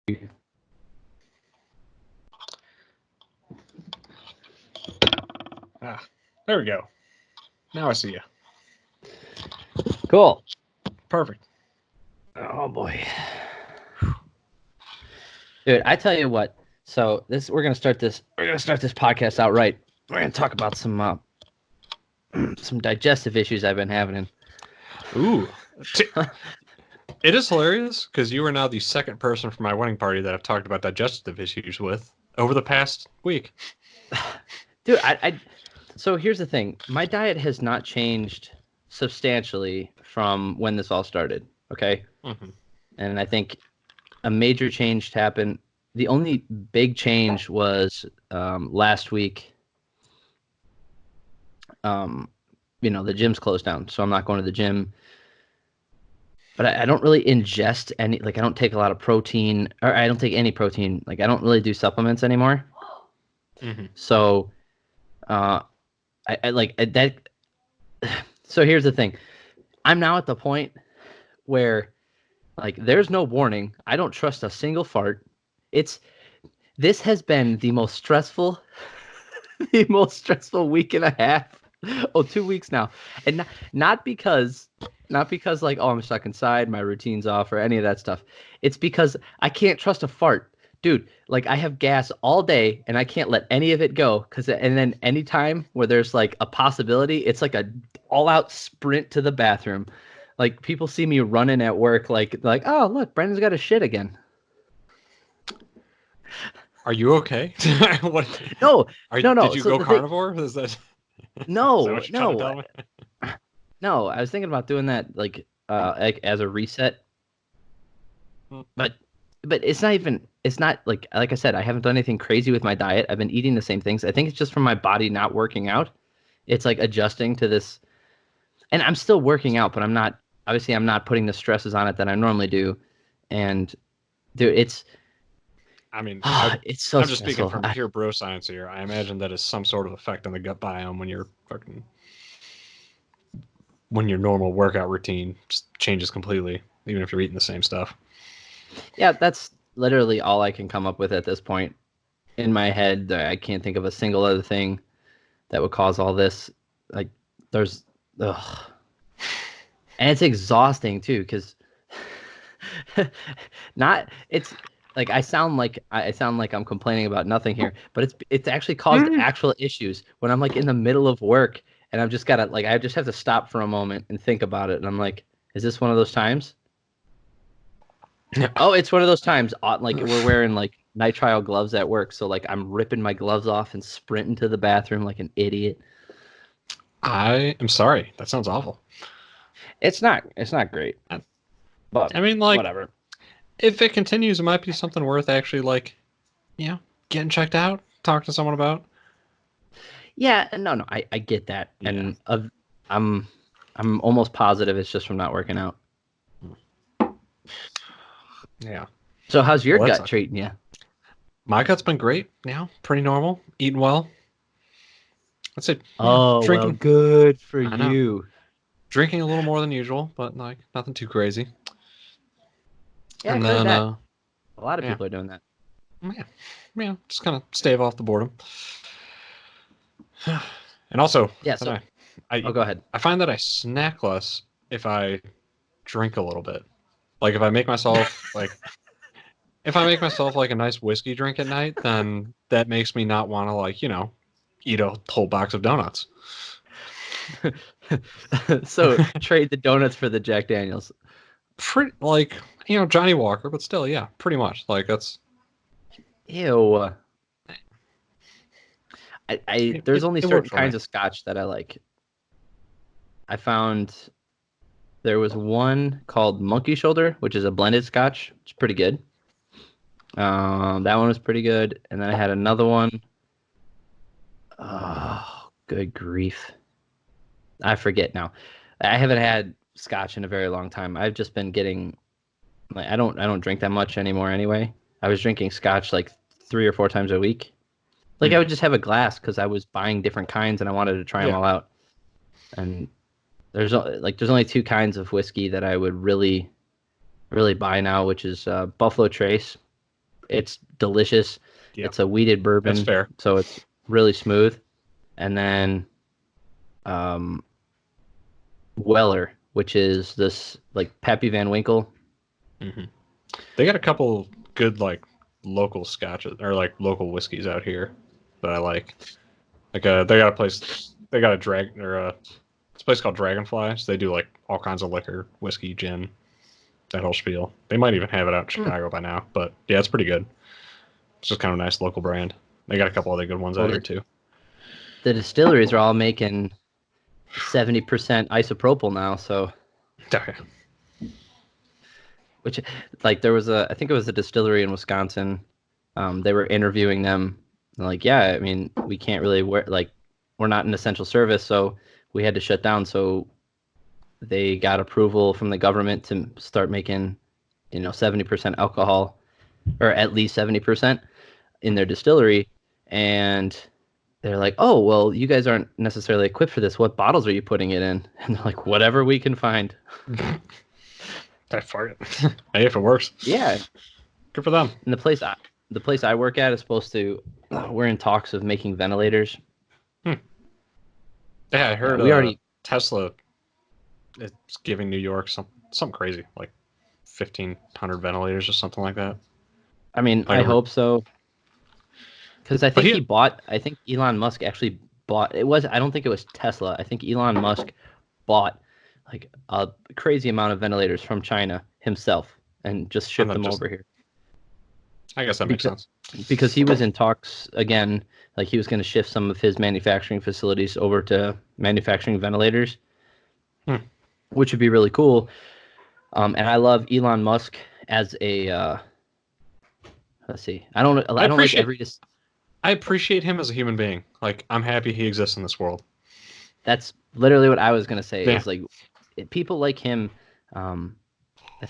There we go. Now I see you. Cool. Perfect. Oh boy. Dude, I tell you what. So we're gonna start this podcast out right. We're gonna talk about some digestive issues I've been having. Ooh. It is hilarious because you are now the second person from my wedding party that I've talked about digestive issues with over the past week. Dude, so here's the thing. My diet has not changed substantially from when this all started, okay? Mm-hmm. And I think a major change happened. The only big change was last week. The gym's closed down, so I'm not going to the gym. But I don't really ingest any, I don't take a lot of protein, or I don't take any protein. I don't really do supplements anymore. Mm-hmm. So, that. So here's the thing. I'm now at the point where, there's no warning. I don't trust a single fart. This has been the most stressful week and a half. 2 weeks now. And not because I'm stuck inside, my routine's off or any of that stuff. It's because I can't trust a fart. Dude, I have gas all day and I can't let any of it go and then anytime where there's a possibility, it's like a all out sprint to the bathroom. People see me running at work oh, look, Brandon's got a shit again. Are you okay? What? No. Did you go carnivore? Is that? No, is that what you're trying to tell me? No, I was thinking about doing that as a reset. But it's not even. It's not like I said. I haven't done anything crazy with my diet. I've been eating the same things. I think it's just from my body not working out. It's adjusting to this, and I'm still working out, but I'm not. Obviously, I'm not putting the stresses on it that I normally do. And dude, it's. I mean, it's so. I'm just speaking from pure bro science here. I imagine that is some sort of effect on the gut biome when your normal workout routine just changes completely, even if you're eating the same stuff. Yeah, that's literally all I can come up with at this point. In my head, I can't think of a single other thing that would cause all this. There's, ugh. And it's exhausting too, because it's I sound like I'm complaining about nothing here, but it's actually caused actual issues when I'm in the middle of work and I've just gotta I just have to stop for a moment and think about it, and I'm is this one of those times? Oh, it's one of those times. We're wearing nitrile gloves at work, so I'm ripping my gloves off and sprinting to the bathroom like an idiot. I am sorry. That sounds awful. It's not great. But I mean, whatever. If it continues, it might be something worth actually getting checked out, talk to someone about. Yeah, no, I get that, yeah. And I'm almost positive it's just from not working out. Yeah. So how's your gut treating you? My gut's been great. Yeah, pretty normal. Eating well. That's it. Oh, drinking. Well, good for you. Drinking a little more than usual, but nothing too crazy. Yeah, and then that. A lot of people are doing that. Yeah, just kind of stave off the boredom. And also, go ahead. I find that I snack less if I drink a little bit. If I make myself if I make myself a nice whiskey drink at night, then that makes me not want to eat a whole box of donuts. So trade the donuts for the Jack Daniels. Pretty Johnny Walker, but still, yeah, pretty much. That's. Ew. There's only certain kinds of scotch that I like. I found there was one called Monkey Shoulder, which is a blended scotch. It's pretty good. That one was pretty good. And then I had another one. Oh, good grief. I forget now. I haven't had scotch in a very long time. I've just been getting I don't drink that much anymore anyway. I was drinking scotch 3 or 4 times a week. I would just have a glass because I was buying different kinds and I wanted to try them all out. And there's only 2 kinds of whiskey that I would really, really buy now, which is Buffalo Trace It's delicious. Yeah, It's a weeded that's bourbon, fair. so it's really smooth. And then um, Weller, which is this like Pappy Van Winkle. Hmm. They got a couple good like local scotches or like local whiskeys out here that I like. Like they got a place, they got a drag or it's a place called Dragonfly. So they do like all kinds of liquor, whiskey, gin, that whole spiel. They might even have it out in Hmm. Chicago by now, but yeah, it's pretty good. It's just kind of a nice local brand. They got a couple other good ones Well, out here too. the distilleries are all making 70% isopropyl now, so Okay. which like there was a I think it was a distillery in Wisconsin. They were interviewing them. Like, yeah, I mean, we can't really we're not an essential service, so we had to shut down. So they got approval from the government to start making, 70% alcohol, or at least 70% in their distillery. And they're like, oh, well, you guys aren't necessarily equipped for this. What bottles are you putting it in? And they're like, whatever we can find. I fuck it. Hey, if it works, Yeah. good for them. And the place I work at is supposed to, we're in talks of making ventilators. Hmm. Yeah, I heard We already, Tesla is giving New York something crazy, like 1,500 ventilators or something like that. I mean, Like, I hope so. Because but he, I think Elon Musk actually bought, I don't think it was Tesla. I think Elon Musk bought like a crazy amount of ventilators from China himself and just and shipped then them just, over here. I guess that makes Because, sense. because he was in talks again, like he was going to shift some of his manufacturing facilities over to manufacturing ventilators, Hmm. which would be really cool. And I love Elon Musk as a, let's see, I I don't like appreciate, every, I appreciate him as a human being. Like, I'm happy he exists in this world. that's literally what I was going to say Yeah, is like people like him. Um,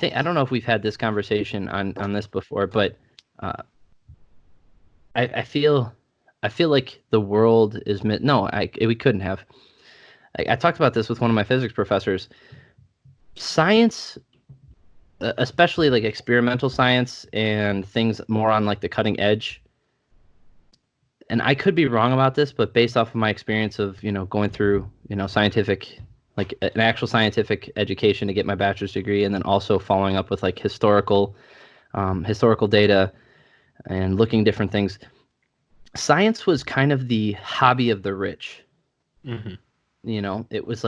I don't know if we've had this conversation on this before, but uh, I feel like the world is no, we couldn't have. I talked about this with one of my physics professors. Science, especially like experimental science and things more on like the cutting edge. And I could be wrong about this, but based off of my experience of going through scientific, like an actual scientific education to get my bachelor's degree, and then also following up with like historical data and looking different things. Science was kind of the hobby of the rich. hmm, It was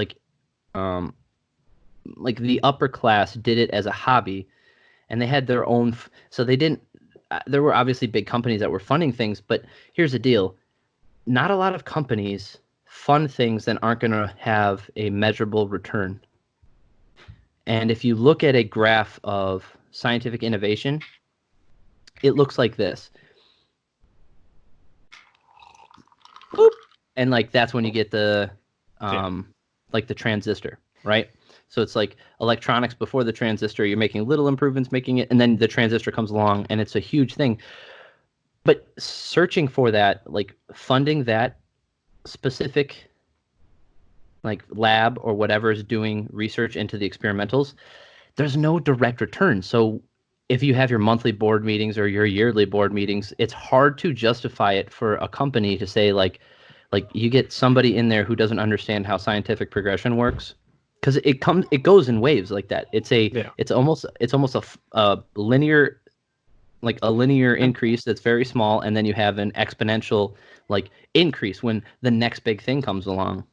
um, like the upper class did it as a hobby, and they had their own. So they didn't. There were obviously big companies that were funding things, but here's the deal: not a lot of companies fund things that aren't going to have a measurable return. And if you look at a graph of scientific innovation, it looks like this. Boop. And like that's when you get the yeah. like the transistor, right? So it's like electronics before the transistor, you're making little improvements making it, and then the transistor comes along and it's a huge thing. But searching for that, like funding that specific like lab or whatever is doing research into the experimentals, there's no direct return. So if you have your monthly board meetings or your yearly board meetings, it's hard to justify it for a company to say like you get somebody in there who doesn't understand how scientific progression works because it goes in waves like that. Yeah. It's almost a linear like a linear And increase that's very small, and then you have an exponential like increase when the next big thing comes along.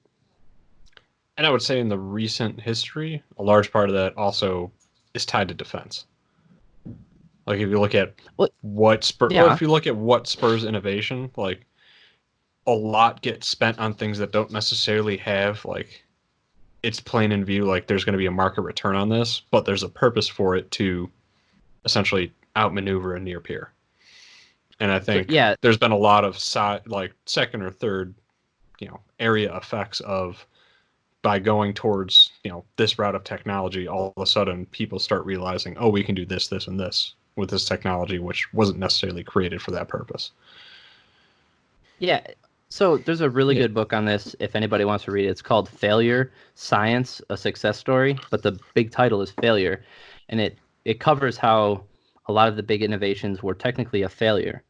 and I would say in the recent history, a large part of that also is tied to defense. Like if you look at Well, if yeah, you look at what spurs innovation, like a lot gets spent on things that don't necessarily have like it's plain in view like there's going to be a market return on this, but there's a purpose for it to essentially outmaneuver a near peer. And I so think yeah, there's been a lot of like second or third, area effects of by going towards, this route of technology, all of a sudden people start realizing, oh, we can do this, this, and this with this technology, which wasn't necessarily created for that purpose. yeah. So there's a really Yeah. good book on this if anybody wants to read it. It's called Failure: Science, a Success Story, but the big title is Failure, and it covers how a lot of the big innovations were technically a failure.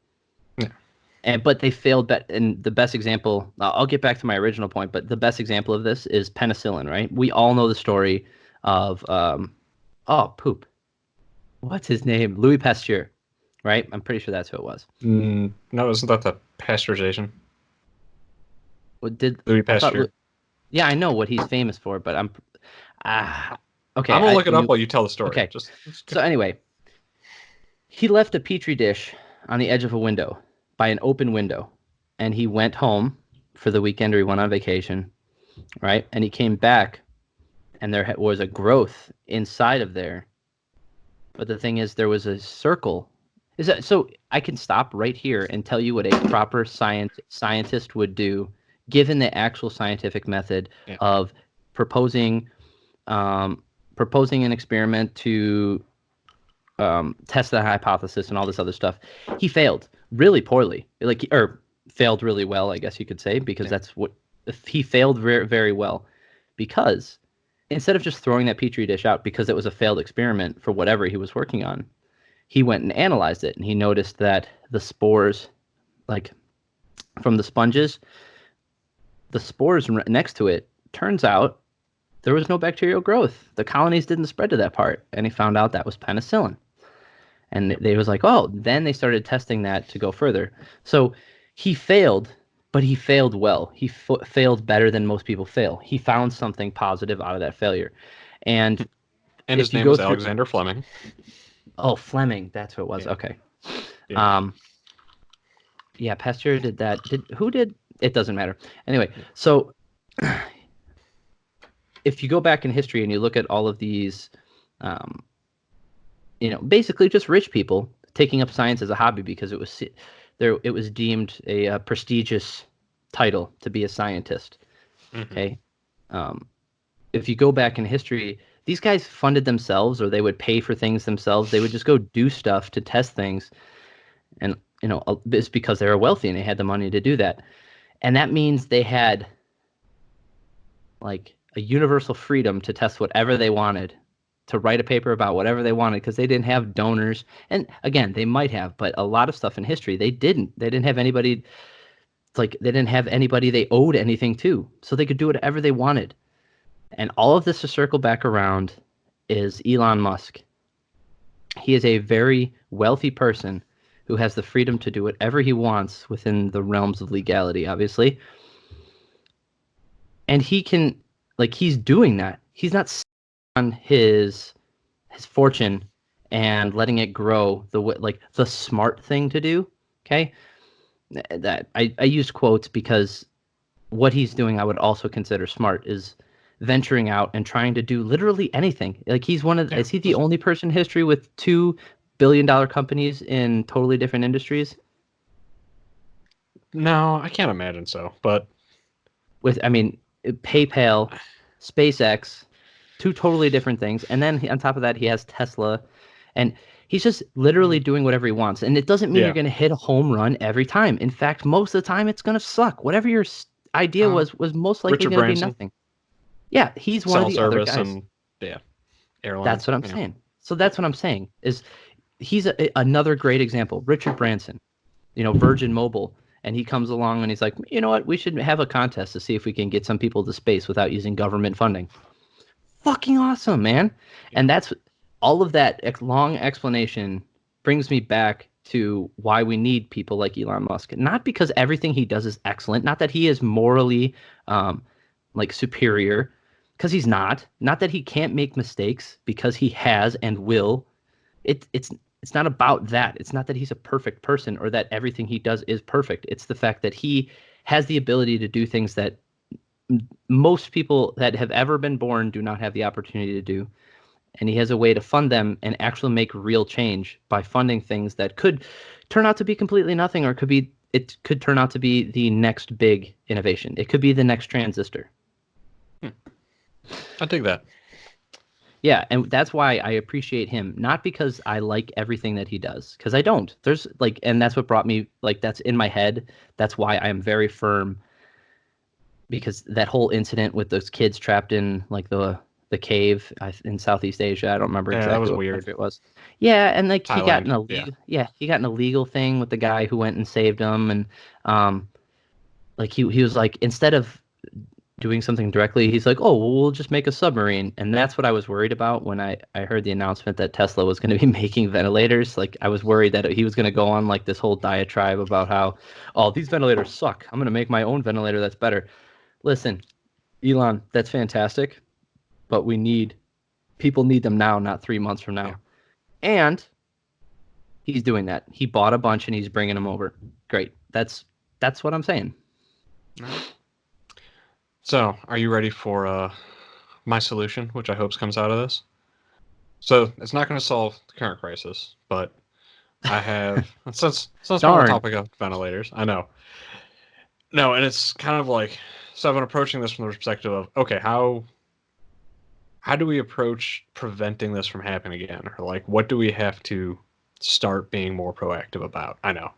Yeah. But they failed. And the best example, I'll get back to my original point, but the best example of this is penicillin, right? We all know the story of, oh, poop. What's his name? Louis Pasteur, right? I'm pretty sure that's who it was. No, isn't that the pasteurization? What did Louis I thought? Pasteur. Yeah, I know what he's famous for, but okay. I'm gonna look it up while you tell the story. Okay. Just So anyway, he left a petri dish on the edge of a window by an open window, and he went home for the weekend, or he went on vacation, right? And he came back, and there was a growth inside of there. But the thing is, there was a circle. Is that so? I can stop right here and tell you what a proper scientist would do, given the actual scientific method of proposing an experiment to test the hypothesis and all this other stuff. He failed really poorly, or failed really well, I guess you could say, because that's what he failed very, very well, because instead of just throwing that petri dish out because it was a failed experiment for whatever he was working on, he went and analyzed it, and he noticed that the spores, like from the sponges, the spores next to it, turns out there was no bacterial growth. The colonies didn't spread to that part, and he found out that was penicillin. And they was like, oh, then they started testing that to go further. So he failed, but he failed well. He failed better than most people fail. He found something positive out of that failure. And his name was Alexander Fleming. Oh, Fleming, that's who it was. Yeah. Okay. Yeah. Yeah, Pasteur did that. Who did? It doesn't matter. Anyway, so if you go back in history and you look at all of these, basically just rich people taking up science as a hobby because it was deemed a prestigious title to be a scientist. Mm-hmm. Okay. If you go back in history, these guys funded themselves, or they would pay for things themselves. They would just go do stuff to test things. And, it's because they were wealthy and they had the money to do that. And that means they had like a universal freedom to test whatever they wanted, to write a paper about whatever they wanted, because they didn't have donors. And again, they might have, but a lot of stuff in history, they didn't. They didn't have anybody, they didn't have anybody they owed anything to. So they could do whatever they wanted. And all of this to circle back around is Elon Musk. He is a very wealthy person who has the freedom to do whatever he wants within the realms of legality, obviously. And he can, he's doing that. He's not on his fortune and letting it grow the smart thing to do. Okay. That I use quotes because what he's doing, I would also consider smart, is venturing out and trying to do literally anything. He's is he the only person in history with $2 billion companies in totally different industries? No, I can't imagine so. But PayPal, SpaceX, two totally different things, and then on top of that, he has Tesla, and he's just literally doing whatever he wants. And it doesn't mean you're going to hit a home run every time. In fact, most of the time, it's going to suck. Whatever your idea was most likely going to be nothing. Yeah, he's one of the other guys. And, airlines. That's what I'm saying. So that's what I'm saying is he's another great example. Richard Branson, Virgin Mobile, and he comes along and he's like, you know what? We should have a contest to see if we can get some people to space without using government funding. Fucking awesome, man. And that's all of that long explanation brings me back to why we need people like Elon Musk. Not because everything he does is excellent, not that he is morally superior, because he's not that he can't make mistakes, because he has and will. It's not about that. It's not that he's a perfect person or that everything he does is perfect. It's the fact that he has the ability to do things that most people that have ever been born do not have the opportunity to do. And he has a way to fund them and actually make real change by funding things that could turn out to be completely nothing, or it could turn out to be the next big innovation. It could be the next transistor. I dig that. Yeah, and that's why I appreciate him, not because I like everything that he does, because I don't. There's and that's what brought me, that's in my head. That's why I am very firm, because that whole incident with those kids trapped in the the cave in Southeast Asia. I don't remember Yeah, that exactly was what weird. country it was. Yeah, and like he got Thailand. an Yeah. illegal, yeah, he got an illegal thing with the guy who went and saved him, and um, like he was like, instead of doing something directly, he's like, oh, well, we'll just make a submarine. And that's what I was worried about when I heard the announcement that Tesla was going to be making ventilators. Like, I was worried that he was going to go on like this whole diatribe about how, oh, these ventilators suck. I'm going to make my own ventilator that's better. Listen, Elon, that's fantastic, but people need them now, not 3 months from Yeah. now. And he's doing that. He bought a bunch and he's bringing them over. Great. That's what I'm saying. All right. So, are you ready for my solution, which I hope comes out of this? So, it's not going to solve the current crisis, but I have since we're on the Darn. topic of ventilators, I know. No, and it's kind of like, so I've been approaching this from the perspective of, okay, how do we approach preventing this from happening again, or like what do we have to start being more proactive about? I know.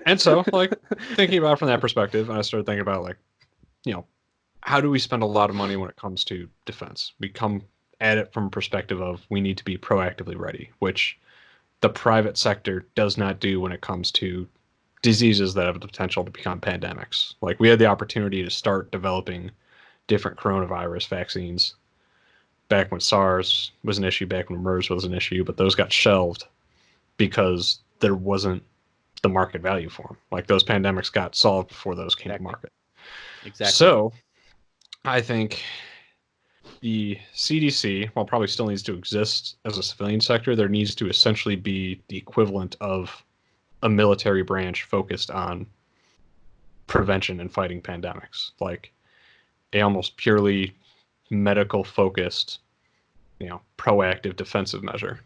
And so, like, thinking about it from that perspective, and I started thinking about, like, you know, how do we spend a lot of money when it comes to defense? We come at it from a perspective of we need to be proactively ready, which the private sector does not do when it comes to diseases that have the potential to become pandemics. Like, we had the opportunity to start developing different coronavirus vaccines back when SARS was an issue, back when MERS was an issue, but those got shelved because there wasn't the market value for them. Like, those pandemics got solved before those came to Exactly. market. Exactly. So I think the CDC, while probably still needs to exist as a civilian sector, there needs to essentially be the equivalent of a military branch focused on prevention and fighting pandemics, like a almost purely medical focused, proactive defensive measure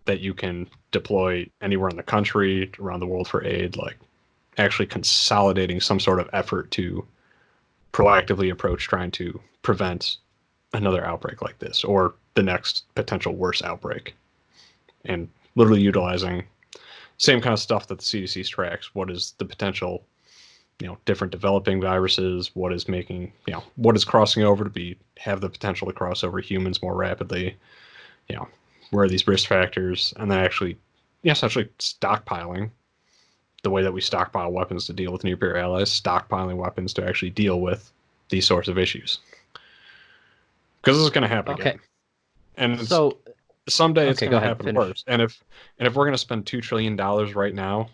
that you can deploy anywhere in the country, around the world for aid, like actually consolidating some sort of effort to proactively approach trying to prevent another outbreak like this or the next potential worse outbreak, and literally utilizing same kind of stuff that the CDC tracks. What is the potential, different developing viruses? What is making, what is crossing over to have the potential to cross over humans more rapidly? You know, where are these risk factors? And then actually, essentially stockpiling the way that we stockpile weapons to deal with near-peer allies, stockpiling weapons to actually deal with these sorts of issues. Because this is going to happen Okay. again, and So, someday it's okay, going go to ahead. happen Finish. worse. And if we're going to spend $2 trillion right now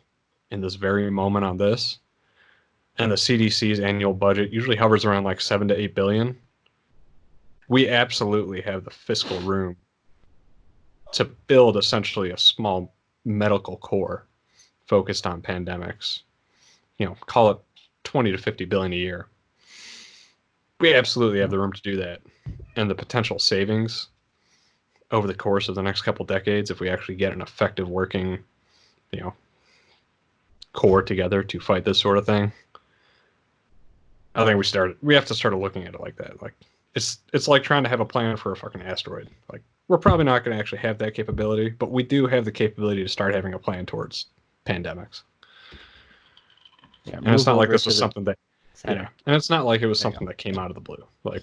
in this very moment on this, and the CDC's annual budget usually hovers around like 7 to 8 billion, we absolutely have the fiscal room to build essentially a small medical core focused on pandemics. Call it 20 to 50 billion a year. We absolutely have the room to do that, and the potential savings over the course of the next couple decades if we actually get an effective working, you know, core together to fight this sort of thing. I think we have to start looking at it like that. Like, it's like trying to have a plan for a fucking asteroid. Like, we're probably not going to actually have that capability, but we do have the capability to start having a plan towards pandemics. Yeah, And it's move not like over this to was the something that, center. and it's not like it was There you something go. that came out of the blue. Like,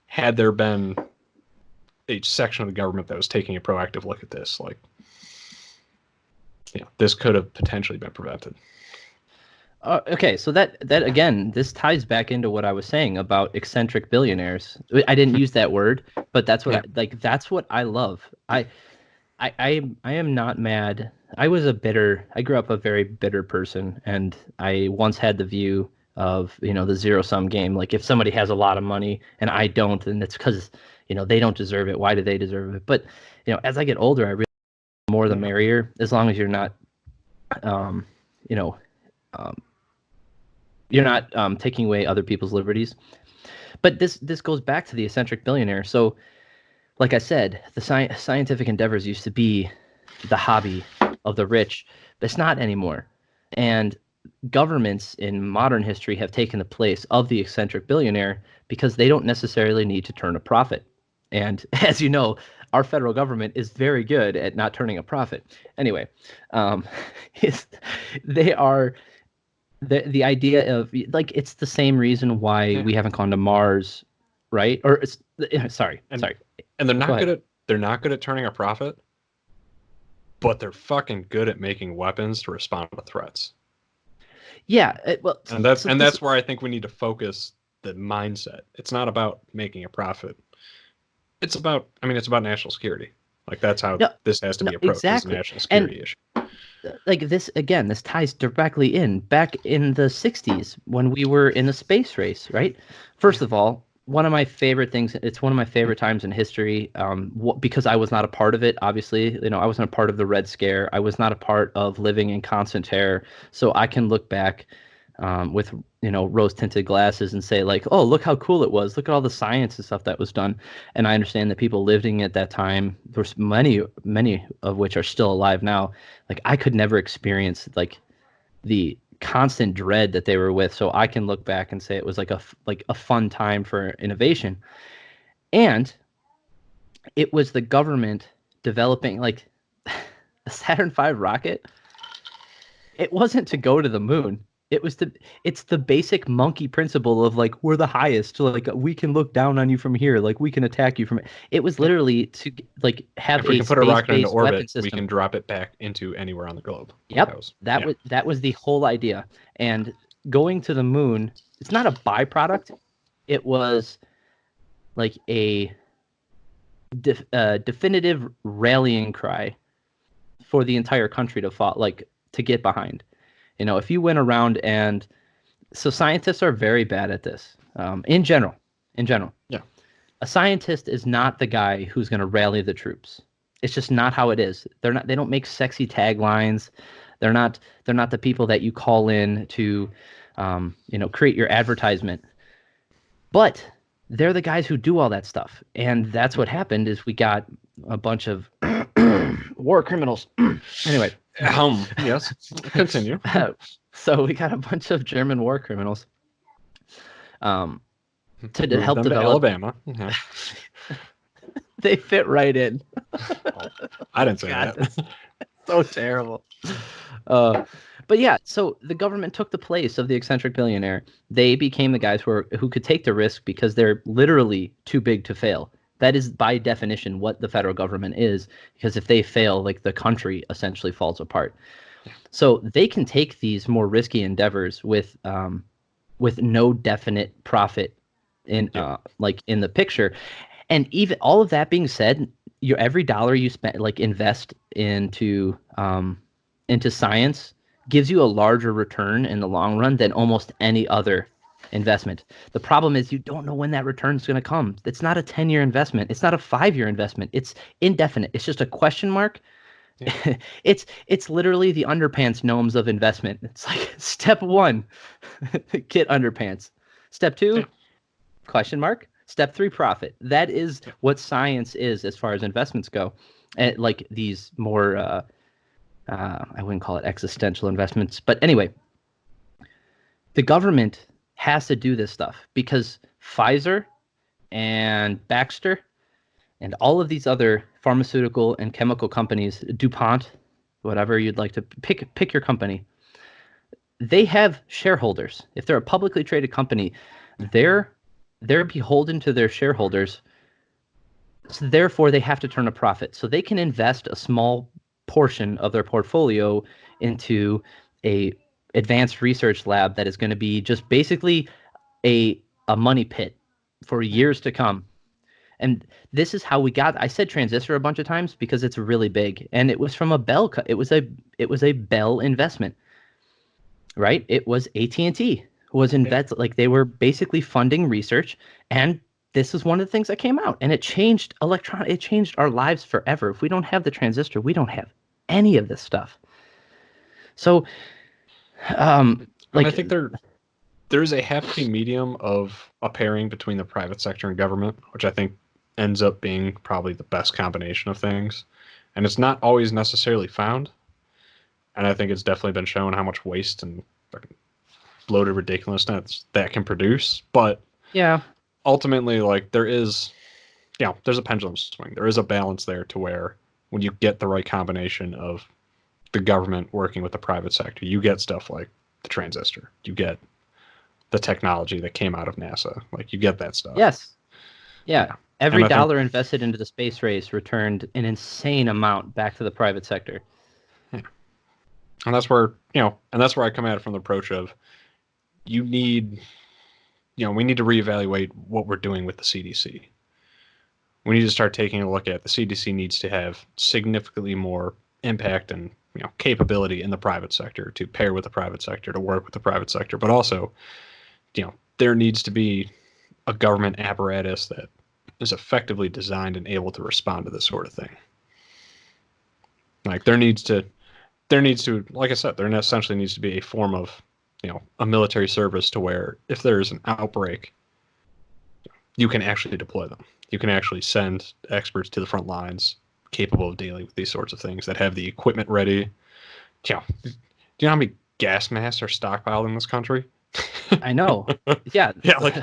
had there been a section of the government that was taking a proactive look at this, like, this could have potentially been prevented. Okay, so that again, this ties back into what I was saying about eccentric billionaires. I didn't use that word, but that's what Yeah. that's what I love. I am not mad. I grew up a very bitter person, and I once had the view of, the zero sum game. Like, if somebody has a lot of money and I don't, then it's because, they don't deserve it. Why do they deserve it? But, as I get older, I really more the Yeah. merrier, as long as you're not, um, you know, um, taking away other people's liberties. But this goes back to the eccentric billionaire. So, like I said, the scientific endeavors used to be the hobby of the rich, but it's not anymore. And governments in modern history have taken the place of the eccentric billionaire because they don't necessarily need to turn a profit. And as you know, our federal government is very good at not turning a profit. Anyway, um, they are the idea of like it's the same reason why Yeah. we haven't gone to Mars, right? Or it's sorry, And sorry. and Go ahead. they're not good at turning a profit, but they're fucking good at making weapons to respond to threats. Yeah, well, so And this that's where I think we need to focus the mindset. It's not about making a profit. It's about, I mean, it's about national security. Like that's how no, this has to no, be approached as a exactly. national And security issue. like this again, this ties directly in back in the 60s when we were in the space race, right? First of all, one of my favorite things, it's one of my favorite times in history, because I was not a part of it, obviously. I wasn't a part of the Red Scare. I was not a part of living in constant terror. So I can look back with rose-tinted glasses and say like, oh, look how cool it was. Look at all the science and stuff that was done. And I understand that people living at that time, there's many of which are still alive now. Like I could never experience like the constant dread that they were with. So I can look back and say it was like a fun time for innovation. And it was the government developing like the Saturn V rocket. It wasn't to go to the moon. It's the basic monkey principle of like we're the highest, so like we can look down on you from here, like we can attack you from. It was Yeah. literally to like have If we a can put a rocket into space-based weapon orbit, we system. can drop it back into anywhere on the globe. Like Yep, yeah. that was the whole idea. And going to the moon, it's not a byproduct. It was like a definitive rallying cry for the entire country to fought, like to get behind. If you went around and so scientists are very bad at this in general. In general, Yeah. a scientist is not the guy who's going to rally the troops. It's just not how it is. They're not. They don't make sexy taglines. They're not. They're not the people that you call in to, create your advertisement. But they're the guys who do all that stuff. And that's what happened. Is we got a bunch of war criminals. Anyway, Yes. Continue. so we got a bunch of German war criminals um, to Move help them to develop. Alabama. Yeah. They fit right in. I didn't say God, that. that's so terrible. Uh, but yeah, so the government took the place of the eccentric billionaire. They became the guys who could take the risk because they're literally too big to fail. That is by definition what the federal government is, because if they fail, like the country essentially falls apart. So they can take these more risky endeavors with no definite profit in Yeah. like in the picture. And even all of that being said, your every dollar you spend like invest into science gives you a larger return in the long run than almost any other investment. The problem is you don't know when that return is going to come. It's not a 10-year investment. It's not a 5-year investment. It's indefinite. It's just a question mark. Yeah. It's literally the underpants gnomes of investment. It's like step one, get underpants. Step two, Yeah. question mark. Step three, profit. That is Yeah. what science is as far as investments go. And like these more, I wouldn't call it existential investments, but anyway, the government has to do this stuff because Pfizer and Baxter and all of these other pharmaceutical and chemical companies, DuPont, whatever you'd like to pick your company, they have shareholders. If they're a publicly traded company, they're they're beholden to their shareholders. So therefore, they have to turn a profit. So they can invest a small portion of their portfolio into a advanced research lab that is going to be just basically a money pit for years to come. And this is how we got. I said transistor a bunch of times because it's really big, and it was from a Bell. It was a Bell investment, right? It was AT&T was Yeah. invest like they were basically funding research, and this is one of the things that came out, and it changed It changed our lives forever. If we don't have the transistor, we don't have any of this stuff. So, And I like, think there's a happy medium of a pairing between the private sector and government, which I think ends up being probably the best combination of things. And it's not always necessarily found. And I think it's definitely been shown how much waste and fucking bloated ridiculousness that can produce. But yeah, ultimately, like there's a pendulum swing. There is a balance there to where when you get the right combination of the government working with the private sector, you get stuff like the transistor. You get the technology that came out of NASA. Like, you get that stuff. Yes. Yeah. Yeah. Every And I think, dollar invested into the space race returned an insane amount back to the private sector. yeah. And that's where, and that's where I come at it from the approach of you need, we need to reevaluate what we're doing with the CDC. We need to start taking a look at the CDC needs to have significantly more impact and capability in the private sector to pair with the private sector, to work with the private sector, but also, there needs to be a government apparatus that is effectively designed and able to respond to this sort of thing. Like there needs to, like I said, there essentially needs to be a form of, a military service to where if there's an outbreak, you can actually deploy them. You can actually send experts to the front lines capable of dealing with these sorts of things that have the equipment ready. Do you know how many gas masks are stockpiled in this country? I know. Yeah. Yeah, like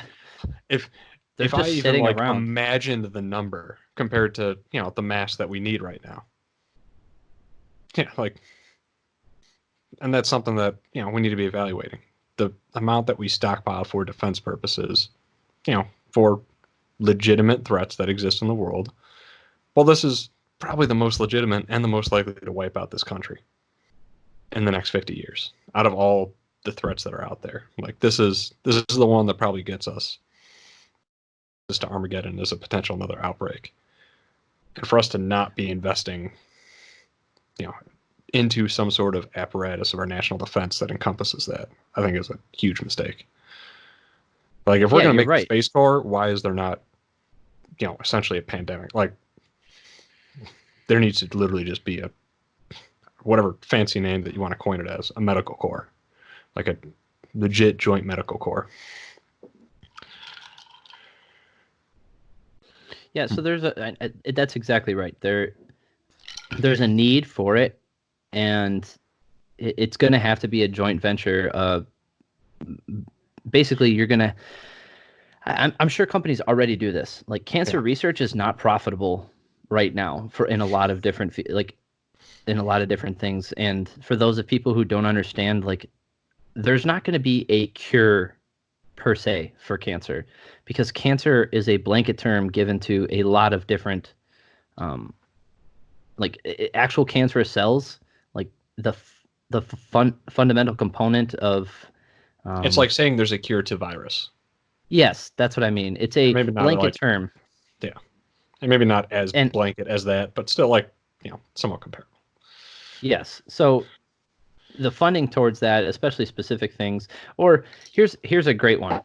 if They're if I just even sitting like around. imagined the number compared to, the mass that we need right now. Yeah, like, and that's something that, we need to be evaluating. The amount that we stockpile for defense purposes, for legitimate threats that exist in the world. Well, this is probably the most legitimate and the most likely to wipe out this country in the next 50 years out of all the threats that are out there. Like this is the one that probably gets us just to Armageddon as a potential another outbreak. And for us to not be investing, into some sort of apparatus of our national defense that encompasses that, I think is a huge mistake. Like if we're going to You're make right. the Space Corps, why is there not, essentially a pandemic? Like there needs to literally just be a, whatever fancy name that you want to coin it as, a medical corps, like a legit joint medical corps. Yeah, so that's exactly right. There's a need for it, and it's going to have to be a joint venture. Basically, you're going to. I'm sure companies already do this. Like cancer research is not profitable right now in a lot of different in a lot of different things. And for those of people who don't understand, like there's not going to be a cure per se for cancer, because cancer is a blanket term given to a lot of different actual cancerous cells, like the fundamental component of It's like saying there's a cure to virus. yes, that's what I mean. It's a Maybe not blanket like, term. yeah, and maybe not as And blanket as that, but still like, somewhat comparable. yes, so the funding towards that, especially specific things, or here's a great one.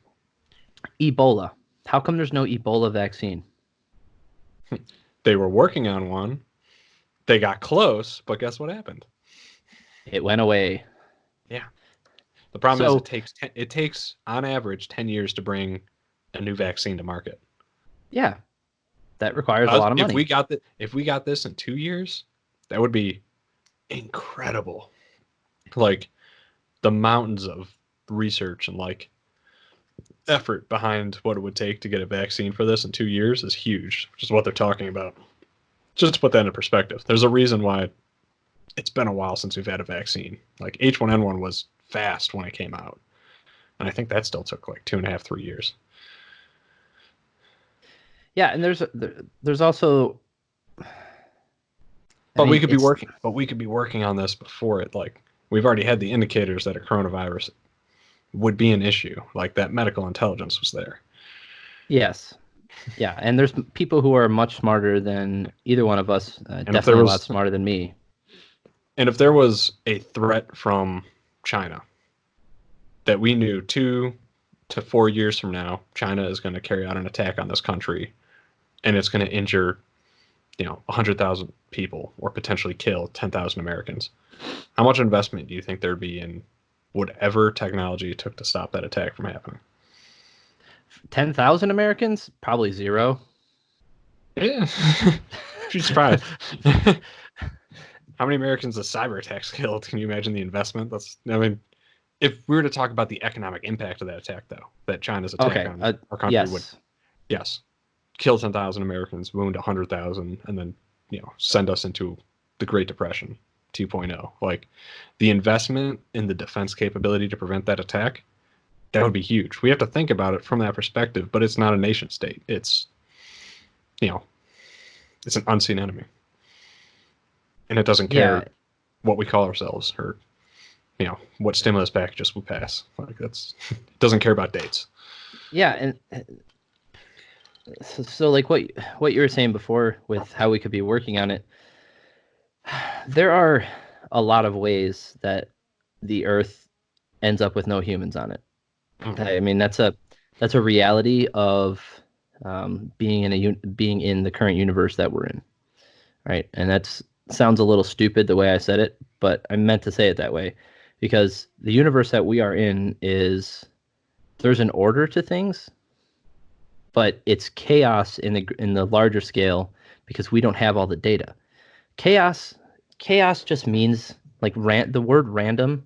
Ebola. How come there's no Ebola vaccine? They were working on one. They got close, but guess what happened? It went away. Yeah. The problem is So it takes on average 10 years to bring a new vaccine to market. yeah, that requires a lot of money. If we got this in 2 years, that would be incredible. Like the mountains of research and like effort behind what it would take to get a vaccine for this in 2 years is huge, which is what they're talking about. Just to put that into perspective, there's a reason why it's been a while since we've had a vaccine. Like H1N1 was fast when it came out, and I think that still took like 2.5, 3 years. Yeah, and there's also. But we could be working on this before it. Like we've already had the indicators that a coronavirus would be an issue. Like that medical intelligence was there. Yes. Yeah, and there's people who are much smarter than either one of us. Definitely a lot smarter than me. And if there was a threat from China that we knew 2 to 4 years from now, China is going to carry out an attack on this country, and it's going to injure, 100,000 people or potentially kill 10,000 Americans. How much investment do you think there'd be in whatever technology it took to stop that attack from happening? 10,000 Americans? Probably zero. Yeah. She's surprised. How many Americans a cyber attack killed? Can you imagine the investment? If we were to talk about the economic impact of that attack, though, that China's attack on our country would, yes, kill 10,000 Americans, wound 100,000, and then, send us into the Great Depression. 2.0. Like the investment in the defense capability to prevent that attack, that would be huge. We have to think about it from that perspective, but it's not a nation state. It's, you know, it's an unseen enemy. And it doesn't Yeah, care what we call ourselves or, what stimulus packages we pass. Like it doesn't care about dates. yeah, and so like what you were saying before with how we could be working on it, there are a lot of ways that the Earth ends up with no humans on it. I mean, that's a reality of being being in the current universe that we're in, right? And that's sounds a little stupid the way I said it, but I meant to say it that way because the universe that we are in is there's an order to things, but it's chaos in the larger scale because we don't have all the data. Chaos chaos just means like the word random.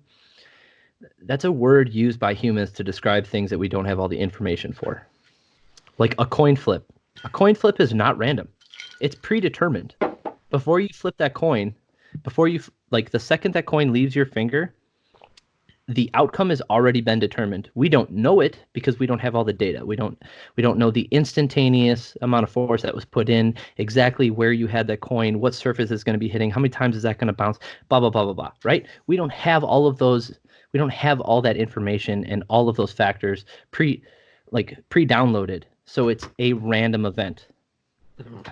That's a word used by humans to describe things that we don't have all the information for. Like a coin flip. A coin flip is not random. It's predetermined. Before you flip that coin, before you like the second that coin leaves your finger, the outcome has already been determined. We don't know it because we don't have all the data. We don't know the instantaneous amount of force that was put in, exactly where you had that coin, what surface is going to be hitting, how many times is that going to bounce, blah blah blah blah blah, right? We don't have all of those. We don't have all that information and all of those factors pre-downloaded. So it's a random event.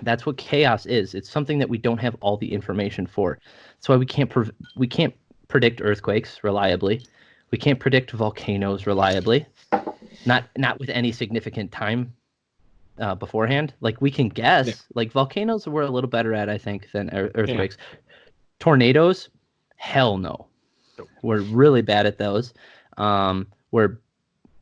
That's what chaos is. It's something that we don't have all the information for. That's why we can't predict earthquakes reliably. We can't predict volcanoes reliably. Not with any significant time beforehand. Like we can guess. Yeah. Like volcanoes we're a little better at, I think, than earthquakes. Yeah. Tornadoes, hell no. Nope. We're really bad at those. We're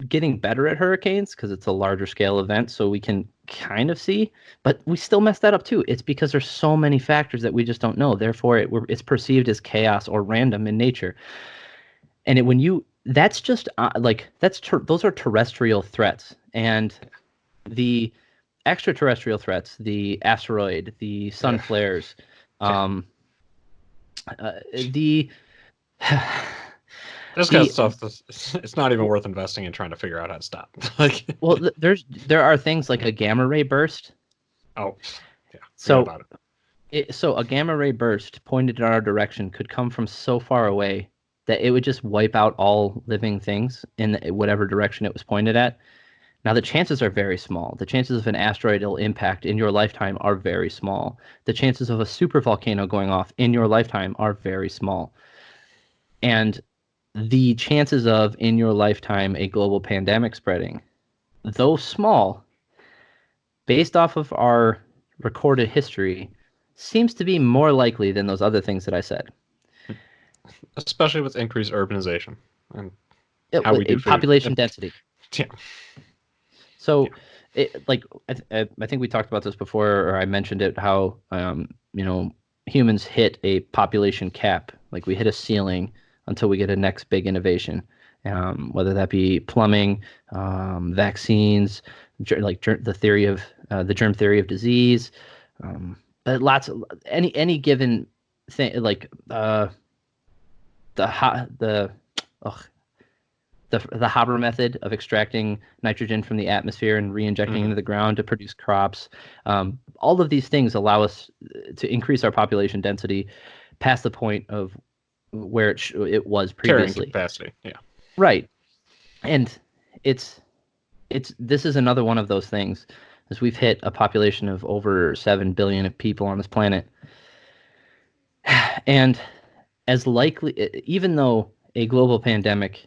getting better at hurricanes because it's a larger scale event, so we can kind of see, but we still mess that up too. It's because there's so many factors that we just don't know. Therefore, it's perceived as chaos or random in nature. And when you that's just those are terrestrial threats, and the extraterrestrial threats, the asteroid, the sun flares, the This kind of stuff, it's not even worth investing in trying to figure out how to stop. Like, well, there are things like a gamma ray burst. oh, yeah, forget So about it. so a gamma ray burst pointed in our direction could come from so far away that it would just wipe out all living things in whatever direction it was pointed at. Now the chances are very small. The chances of an asteroidal impact in your lifetime are very small. The chances of a supervolcano going off in your lifetime are very small. And the chances of in your lifetime a global pandemic spreading, though small, based off of our recorded history, seems to be more likely than those other things that I said. Especially with increased urbanization and how we do food. Population density. Yeah. So, I think we talked about this before, or I mentioned it. How humans hit a population cap, like we hit a ceiling until we get a next big innovation, whether that be plumbing, vaccines, the theory of the germ theory of disease, lots of any given thing like the Haber method of extracting nitrogen from the atmosphere and re-injecting into the ground to produce crops. All of these things allow us to increase our population density past the point of where it was previously. Carrying capacity, yeah. Right, and this is another one of those things, as we've hit a population of over 7 billion of people on this planet, and as likely, even though a global pandemic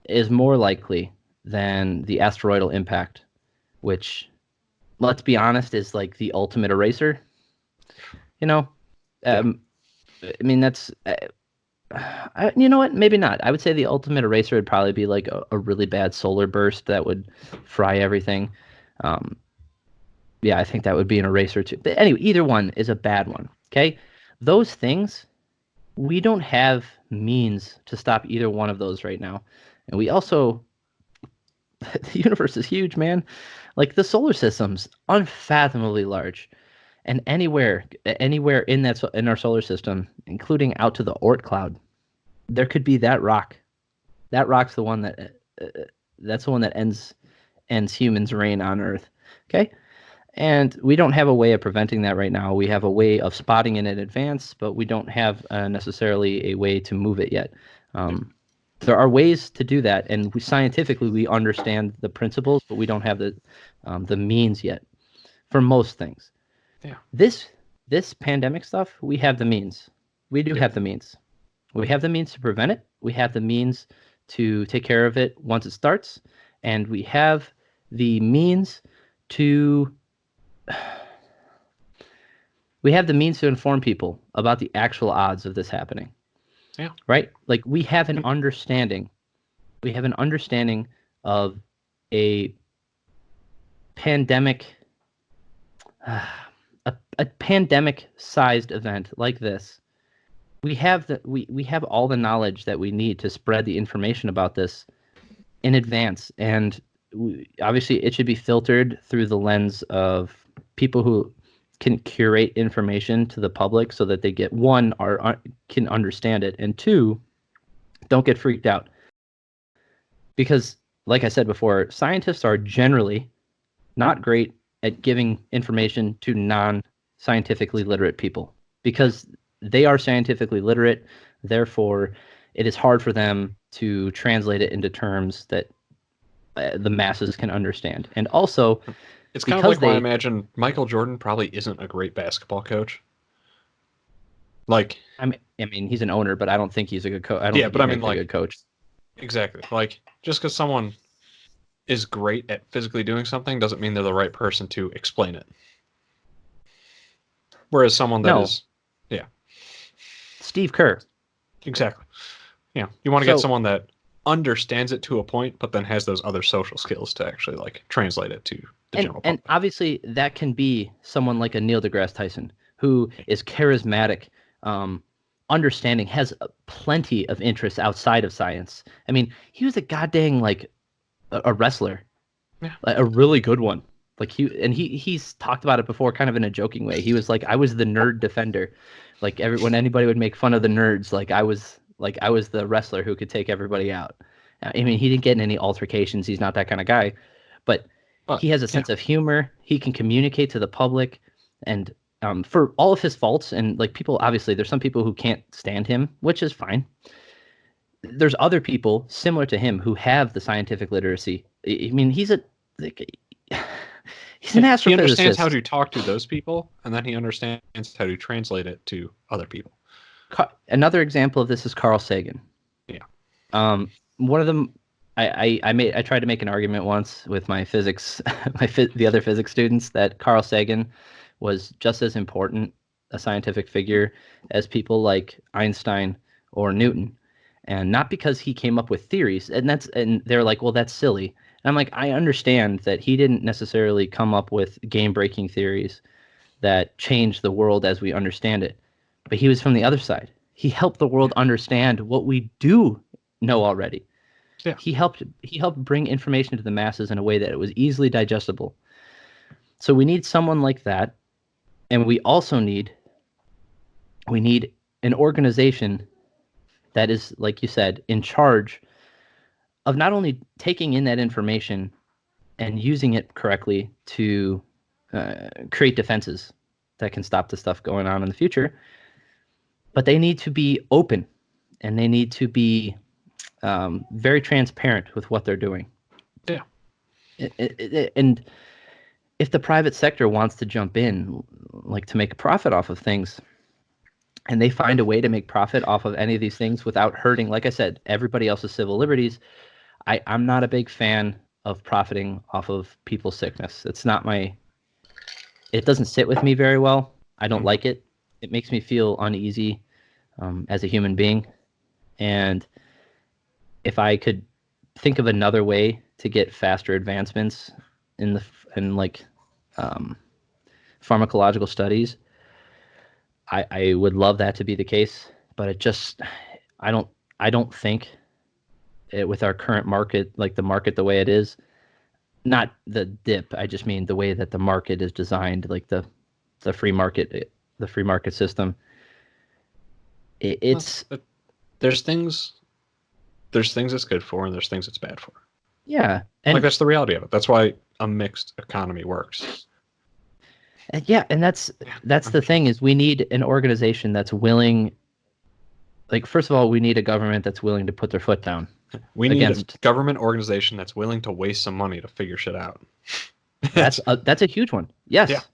is more likely than the asteroidal impact, which, let's be honest, is like the ultimate eraser. I mean, that's, you know what? Maybe not. I would say the ultimate eraser would probably be like a really bad solar burst that would fry everything. Yeah, I think that would be an eraser too. But anyway, either one is a bad one. Okay, those things, we don't have means to stop either one of those right now. And we also, the universe is huge, man. Like the solar system's unfathomably large. And anywhere in in our solar system, including out to the Oort cloud, there could be that rock. That rock's the one that's the one that ends humans' reign on Earth. Okay? And we don't have a way of preventing that right now. We have a way of spotting it in advance, but we don't have necessarily a way to move it yet. There are ways to do that, and scientifically we understand the principles, but we don't have the means yet for most things. Yeah. This pandemic stuff, we have the means. We do Yeah. have the means. We have the means to prevent it. We have the means to take care of it once it starts, and we have the means to inform people about the actual odds of this happening. Yeah. Right? Like we have an understanding. We have an understanding of a pandemic a pandemic sized event like this. We have we have all the knowledge that we need to spread the information about this in advance, and obviously it should be filtered through the lens of people who can curate information to the public so that they get one or can understand it, and two, don't get freaked out. Because like I said before, scientists are generally not great at giving information to non-scientifically literate people because they are scientifically literate. Therefore, it is hard for them to translate it into terms that the masses can understand. And also, it's kind of like why I imagine Michael Jordan probably isn't a great basketball coach. Like, I mean, he's an owner, but I don't think he's a good coach. I don't think but I he mean, makes a good coach. Exactly. Like, just because someone is great at physically doing something doesn't mean they're the right person to explain it. Whereas someone that is, yeah. Steve Kerr. Exactly. Yeah. You want to get someone that understands it to a point, but then has those other social skills to actually like translate it to the general public. And obviously that can be someone like a Neil deGrasse Tyson who is charismatic, understanding, has plenty of interests outside of science. I mean, he was a goddamn like a wrestler, like, a really good one. Like he's talked about it before, kind of in a joking way. He was like, I was the nerd defender. Like when anybody would make fun of the nerds, I was the wrestler who could take everybody out. I mean, he didn't get in any altercations. He's not that kind of guy, but he has a sense of humor. He can communicate to the public, and for all of his faults, and like people, obviously, there's some people who can't stand him, which is fine. There's other people similar to him who have the scientific literacy. I mean, he's an astrophysicist. He understands how to talk to those people, and then he understands how to translate it to other people. Another example of this is Carl Sagan. Yeah. One of them, I tried to make an argument once with my physics, the other physics students, that Carl Sagan was just as important a scientific figure as people like Einstein or Newton, and not because he came up with theories, and they're like, well, that's silly. And I'm like, I understand that he didn't necessarily come up with game-breaking theories that changed the world as we understand it, but he was from the other side. He helped the world understand what we do know already. Yeah. He helped bring information to the masses in a way that it was easily digestible. So we need someone like that, and we also need an organization that is, like you said, in charge of not only taking in that information and using it correctly to create defenses that can stop the stuff going on in the future, but they need to be open, and they need to be very transparent with what they're doing. Yeah. And if the private sector wants to jump in, like to make a profit off of things, and they find a way to make profit off of any of these things without hurting, like I said, everybody else's civil liberties, I'm not a big fan of profiting off of people's sickness. It doesn't sit with me very well. I don't like it. It makes me feel uneasy as a human being. And if I could think of another way to get faster advancements in pharmacological studies, I would love that to be the case. But I don't think with our current market, like the market the way it is, not the dip, I just mean the way that the market is designed, like the the free market system. It's there's things it's good for, and there's things it's bad for. yeah, Like and that's the reality of it. That's why a mixed economy works. yeah, and that's the thing is we need an organization that's willing. Like, first of all, we need a government that's willing to put their foot down We need a against. government organization that's willing to waste some money to figure shit out. That's a huge one. Yeah, Yes.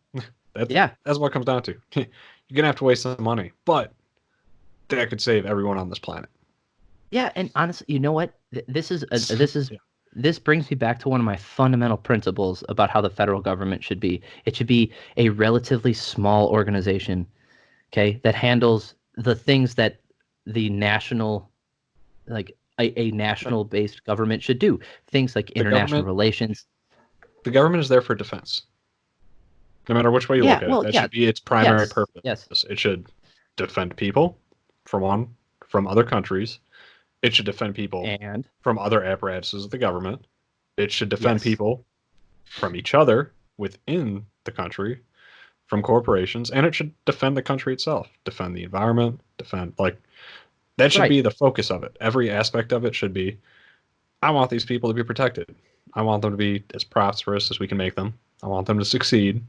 that's Yeah. that's what it comes down to. You're gonna have to waste some money, but that could save everyone on this planet. Yeah, and honestly, you know what? Yeah. This brings me back to one of my fundamental principles about how the federal government should be. It should be a relatively small organization, okay, that handles the things that the national, like a national based government should do. Things like The international government, relations. the government is there for defense. No matter which way you Yeah, look at it, well, that yeah, should be its primary yes, purpose. yes, It should defend people from other countries. It should defend people and from other apparatuses of the government. It should defend yes, people from each other within the country, from corporations, and it should defend the country itself, defend the environment, defend like that should right. be the focus of it. Every aspect of it should be I want these people to be protected. I want them to be as prosperous as we can make them. I want them to succeed.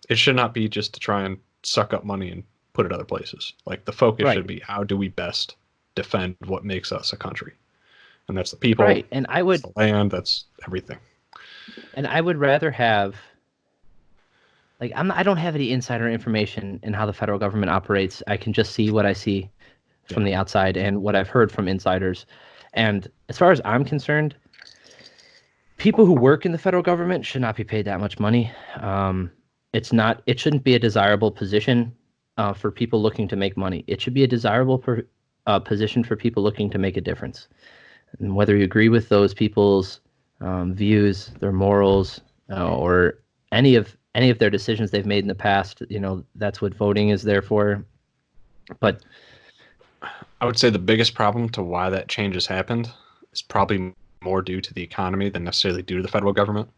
It should not be just to try and suck up money and put it other places. Like the focus Right. should be how do we best defend what makes us a country? And that's the people, Right. And that's the land, that's everything. I would rather have like I don't have any insider information in how the federal government operates. I can just see what I see Yeah. from the outside and what I've heard from insiders. And as far as I'm concerned, people who work in the federal government should not be paid that much money. It's not. It shouldn't be a desirable position for people looking to make money. It should be a desirable position for people looking to make a difference. And whether you agree with those people's views, their morals, or any of their decisions they've made in the past, that's what voting is there for. But I would say the biggest problem to why that change has happened is probably more due to the economy than necessarily due to the federal government.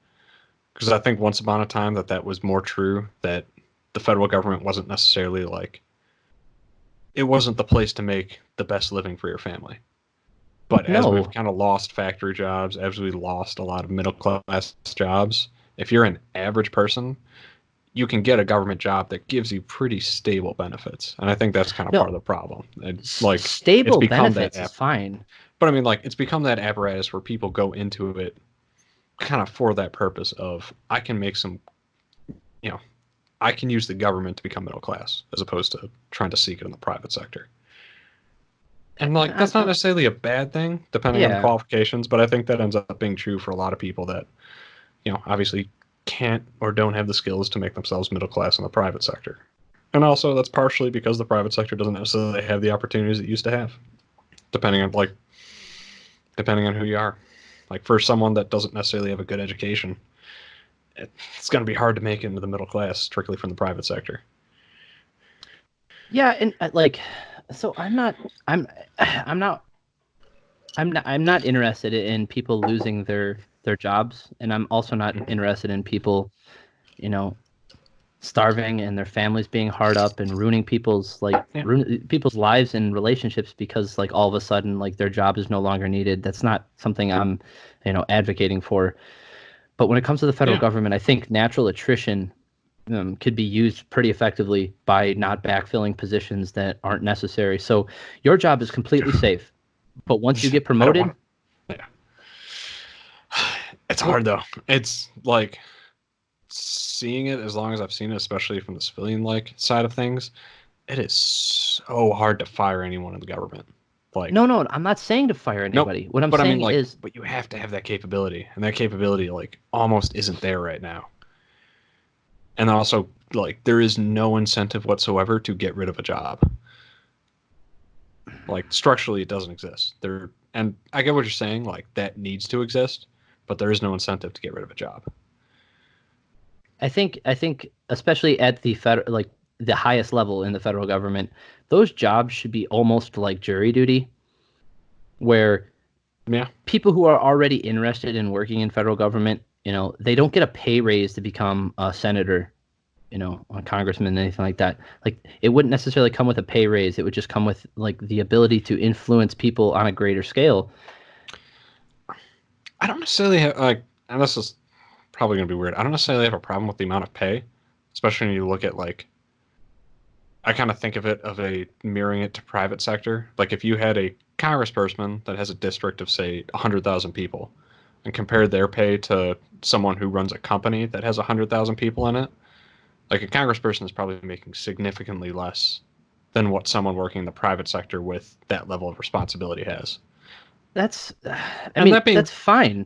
Because I think once upon a time that was more true, that the federal government wasn't necessarily like it wasn't the place to make the best living for your family. But as we've no, kind of lost factory jobs, as we lost a lot of middle class jobs, if you're an average person, you can get a government job that gives you pretty stable benefits. And I think that's kind of part of no, the problem. Like it's stable become that benefits is fine. but I mean like it's become that apparatus where people go into it kind of for that purpose of I can make some, you know, I can use the government to become middle class as opposed to trying to seek it in the private sector. And like that's not necessarily a bad thing depending on the Yeah, qualifications, but I think that ends up being true for a lot of people that, obviously can't or don't have the skills to make themselves middle class in the private sector. And also that's partially because the private sector doesn't necessarily have the opportunities it used to have, depending on who you are. Like for someone that doesn't necessarily have a good education, it's going to be hard to make it into the middle class strictly from the private sector. yeah, and so I'm I'm not I'm not interested in people losing their jobs, and I'm also not interested in people, you know, starving and their families being hard up and ruining Yeah. people's lives and relationships because like all of a sudden like their job is no longer needed. That's not something I'm, advocating for. But when it comes to the federal Yeah. government, I think natural attrition could be used pretty effectively by not backfilling positions that aren't necessary. So your job is completely safe, but once you get I don't promoted, want to. Yeah. It's hard though. It's like seeing it as long as I've seen it, especially from the civilian like side of things, it is so hard to fire anyone in the government. Like, no, I'm not saying to fire nope. anybody. What I'm But I mean, saying like, is but you have to have that capability, and that capability, like, almost isn't there right now. And also, like, there is no incentive whatsoever to get rid of a job. Like, structurally, it doesn't exist. And I get what you're saying. Like, that needs to exist, but there is no incentive to get rid of a job. I think especially at the like the highest level in the federal government, those jobs should be almost like jury duty, where Yeah. people who are already interested in working in federal government, they don't get a pay raise to become a senator on congressmen and anything like that. Like it wouldn't necessarily come with a pay raise. It would just come with like the ability to influence people on a greater scale. I don't necessarily have like, and this is probably going to be weird. I don't necessarily have a problem with the amount of pay, especially when you look at like, I kind of think of it of a mirroring it to private sector. Like if you had a congressperson that has a district of say 100,000 people, and compared their pay to someone who runs a company that has 100,000 people in it, like a congressperson is probably making significantly less than what someone working in the private sector with that level of responsibility has. That's, I And mean, that being that's fine.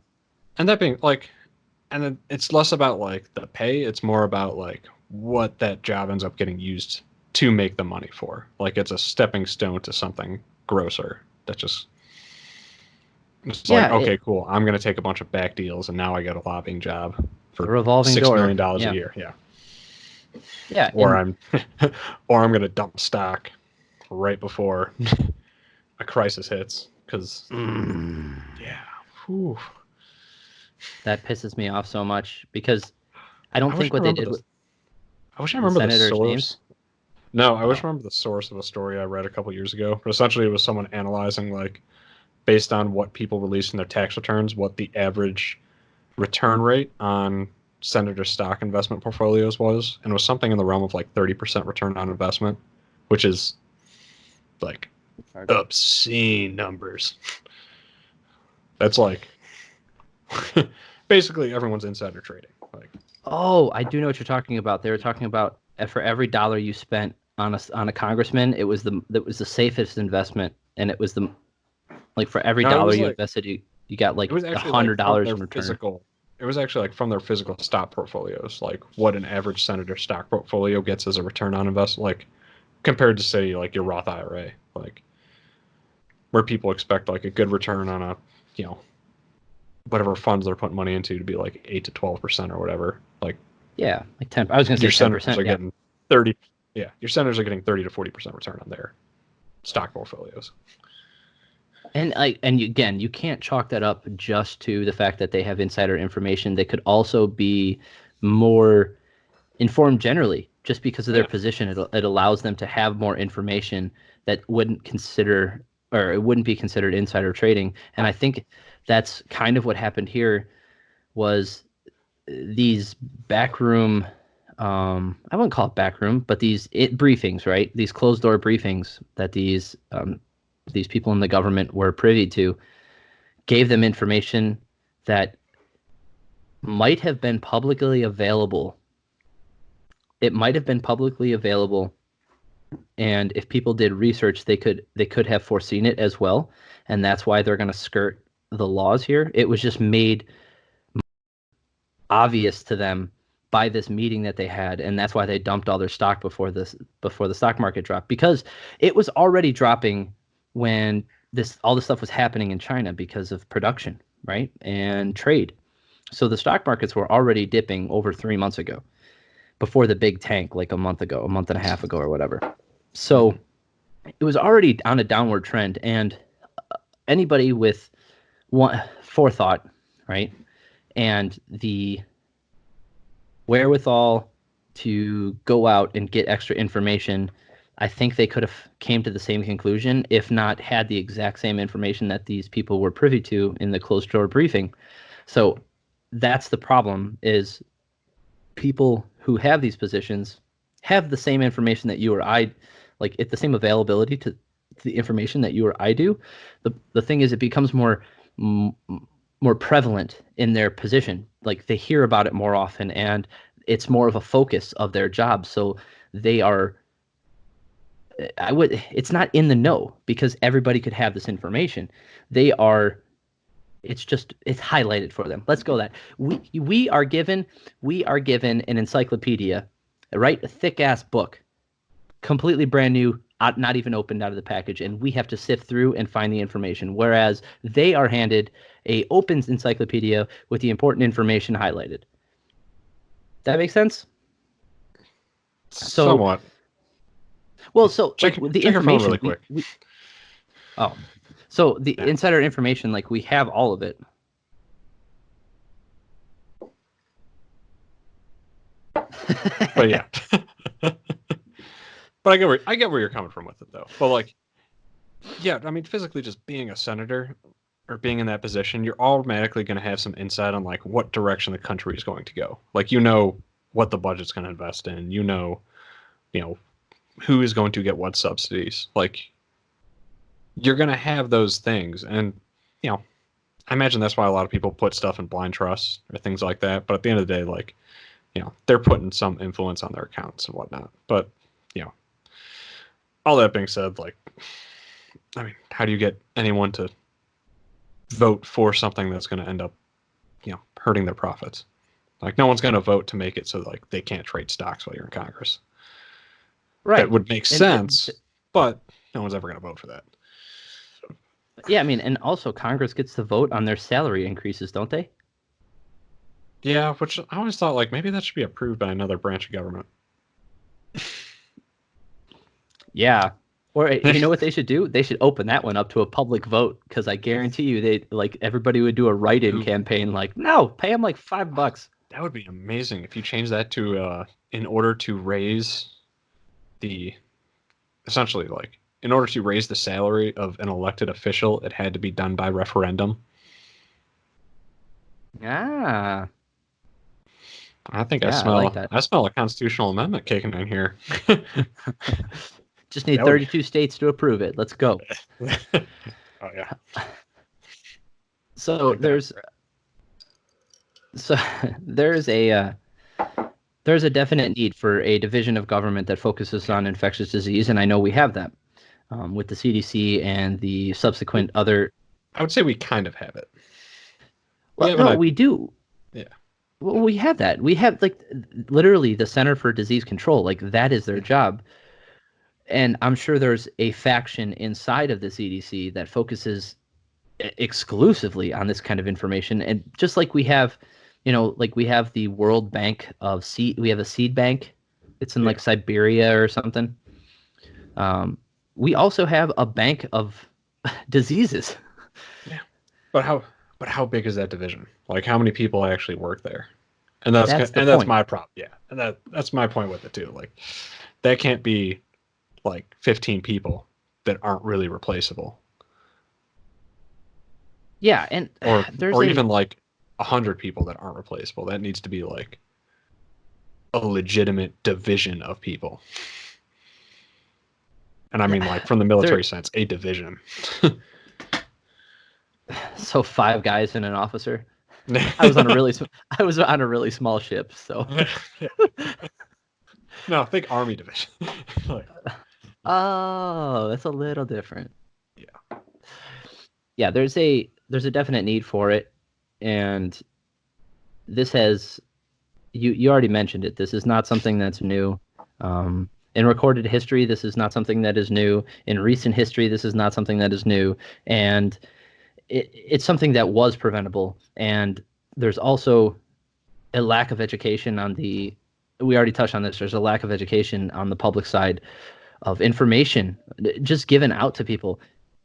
and that being like and then it's less about like the pay, it's more about like what that job ends up getting used to make the money for. Like it's a stepping stone to something grosser that just it's like, Yeah, okay, cool. I'm gonna take a bunch of back deals and now I get a lobbying job a for revolving door. $6 million a Yeah, year. Yeah. yeah, Or and I'm or I'm gonna dump stock right before a crisis hits. Cause mm, yeah. Whew. that pisses me off so much because I I don't wish think I what they remember did this. with I wish I the remember the senators' names. source. No, I wish Oh, I remember the source of a story I read a couple years ago. But essentially, it was someone analyzing, like, based on what people released in their tax returns, what the average return rate on senator stock investment portfolios was, and it was something in the realm of like 30% return on investment, which is like obscene numbers. That's like basically everyone's insider trading. Like, oh, I do know what you're talking about. They were talking about for every dollar you spent on a congressman, it was the safest investment, and it was the like for every no, dollar you invested, you got it like was a actually like hundred from dollars their in return. physical. It was actually like from their physical stock portfolios, like what an average senator stock portfolio gets as a return on investment, like compared to say like your Roth IRA, like where people expect like a good return on a, you know, whatever funds they're putting money into to be like 8 to 12% or whatever. Like Yeah, like 10. I was gonna say your ten senators percent. are Yeah, getting 30. Yeah, your senators are getting 30 to 40% return on their stock portfolios. and again, you can't chalk that up just to the fact that they have insider information. They could also be more informed generally, just because of their Yeah, position. It allows them to have more information that wouldn't consider or it wouldn't be considered insider trading. And I think that's kind of what happened here was these backroom I wouldn't call it backroom, but briefings, right? These closed door briefings that these people in the government were privy to gave them information that might have been publicly available. It might have been publicly available, and if people did research, they could have foreseen it as well, and that's why they're going to skirt the laws here. It was just made obvious to them by this meeting that they had, and that's why they dumped all their stock before the stock market dropped, because it was already dropping when this all this stuff was happening in China because of production, right, and trade. So the stock markets were already dipping over 3 months ago before the big tank, like a month ago, a month and a half ago, or whatever. So it was already on a downward trend, and anybody with forethought, right, and the wherewithal to go out and get extra information, I think they could have came to the same conclusion, if not had the exact same information that these people were privy to in the closed door briefing. So that's the problem is people who have these positions have the same information that you or I, like the same availability to the information that you or I do. The thing is, it becomes m- more prevalent in their position. Like they hear about it more often, and it's more of a focus of their job. So they are. I would. It's not in the know because everybody could have this information. They are it's highlighted for them. Let's go that. We are given an encyclopedia, right? A thick ass book, completely brand new, not even opened out of the package, and we have to sift through and find the information. Whereas they are handed a open encyclopedia with the important information highlighted. That makes sense? So, somewhat. well, so like Check the check your phone information really quick. we oh, so the Yeah. insider information, like we have all of it. But yeah. But I get where you're coming from with it though. But like, yeah, I mean, physically, just being a senator or being in that position, you're automatically going to have some insight on like what direction the country is going to go. Like, what the budget's going to invest in. You know who is going to get what subsidies. Like, you're going to have those things, and you know, I imagine that's why a lot of people put stuff in blind trust or things like that. But at the end of the day, like, they're putting some influence on their accounts and whatnot. But you know, all that being said, like, I mean, how do you get anyone to vote for something that's going to end up, hurting their profits? Like, no one's going to vote to make it so like they can't trade stocks while you're in Congress. Right. That would make sense, but no one's ever going to vote for that. Yeah, I mean, and also Congress gets to vote on their salary increases, don't they? Yeah, which I always thought like maybe that should be approved by another branch of government. Yeah. Or you know what they should do? They should open that one up to a public vote, because I guarantee you, everybody would do a write-in campaign like, no, pay them like $5. That would be amazing if you change that to in order to raise the essentially like in order to raise the salary of an elected official, it had to be done by referendum. Ah. I think I like that. I smell a constitutional amendment kicking in here. Just need 32 states to approve it. Let's go. Oh yeah. So there's a definite need for a division of government that focuses on infectious disease, and I know we have that with the CDC and the subsequent other. I would say we kind of have it. We do. Yeah. Well, we have that. We have like literally the Center for Disease Control. Like, that is their job. And I'm sure there's a faction inside of the CDC that focuses exclusively on this kind of information. And just like we have, like we have the World Bank of seed, we have a seed bank. It's in like Siberia or something. We also have a bank of diseases. Yeah. But how big is that division? Like, how many people actually work there? And that's my problem. Yeah. And that's my point with it too. Like, that can't be like 15 people that aren't really replaceable. Yeah, and or even like 100 people that aren't replaceable. That needs to be like a legitimate division of people. And I mean, like, from the military sense, a division. So 5 guys and an officer. I was on a really small ship, so. No, think Army division. Like, oh, that's a little different. Yeah. Yeah, there's a definite need for it, and this has you already mentioned it. This is not something that's new. In recorded history, this is not something that is new. In recent history, this is not something that is new, and it's something that was preventable. And there's also a lack of education on the. We already touched on this. There's a lack of education on the public side of information just given out to people.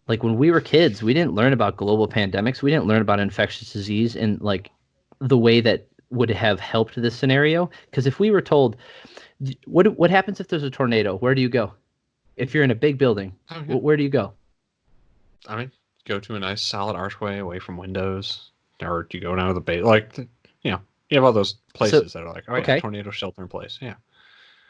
Like, when we were kids, we didn't learn about global pandemics. We didn't learn about infectious disease in like the way that would have helped this scenario. Because if we were told, what happens if there's a tornado? Where do you go? If you're in a big building, where do you go? I mean, go to a nice solid archway away from windows, or do you go down to the bay? Like, you have all those places that are like, tornado shelter in place. Yeah.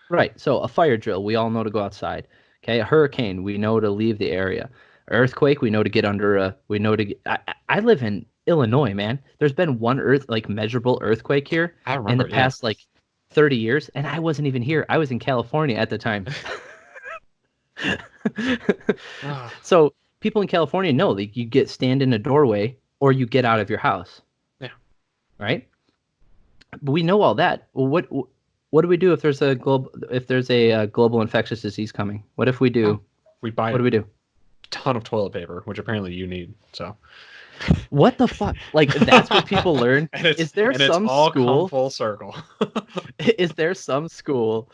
Right. So a fire drill, we all know to go outside. Okay. A hurricane, we know to leave the area. Earthquake, we know to get under I live in Illinois, man. There's been one measurable earthquake here in the past 30 years, and I wasn't even here. I was in California at the time. So people in California know that you stand in a doorway or you get out of your house. Yeah. Right? But we know all that. Well, what do we do if there's a global infectious disease coming? What if we do? We buy. What do we do? Ton of toilet paper, which apparently you need. So. What the fuck? Like, that's what people learn. Is there some all school? Come full circle. Is there some school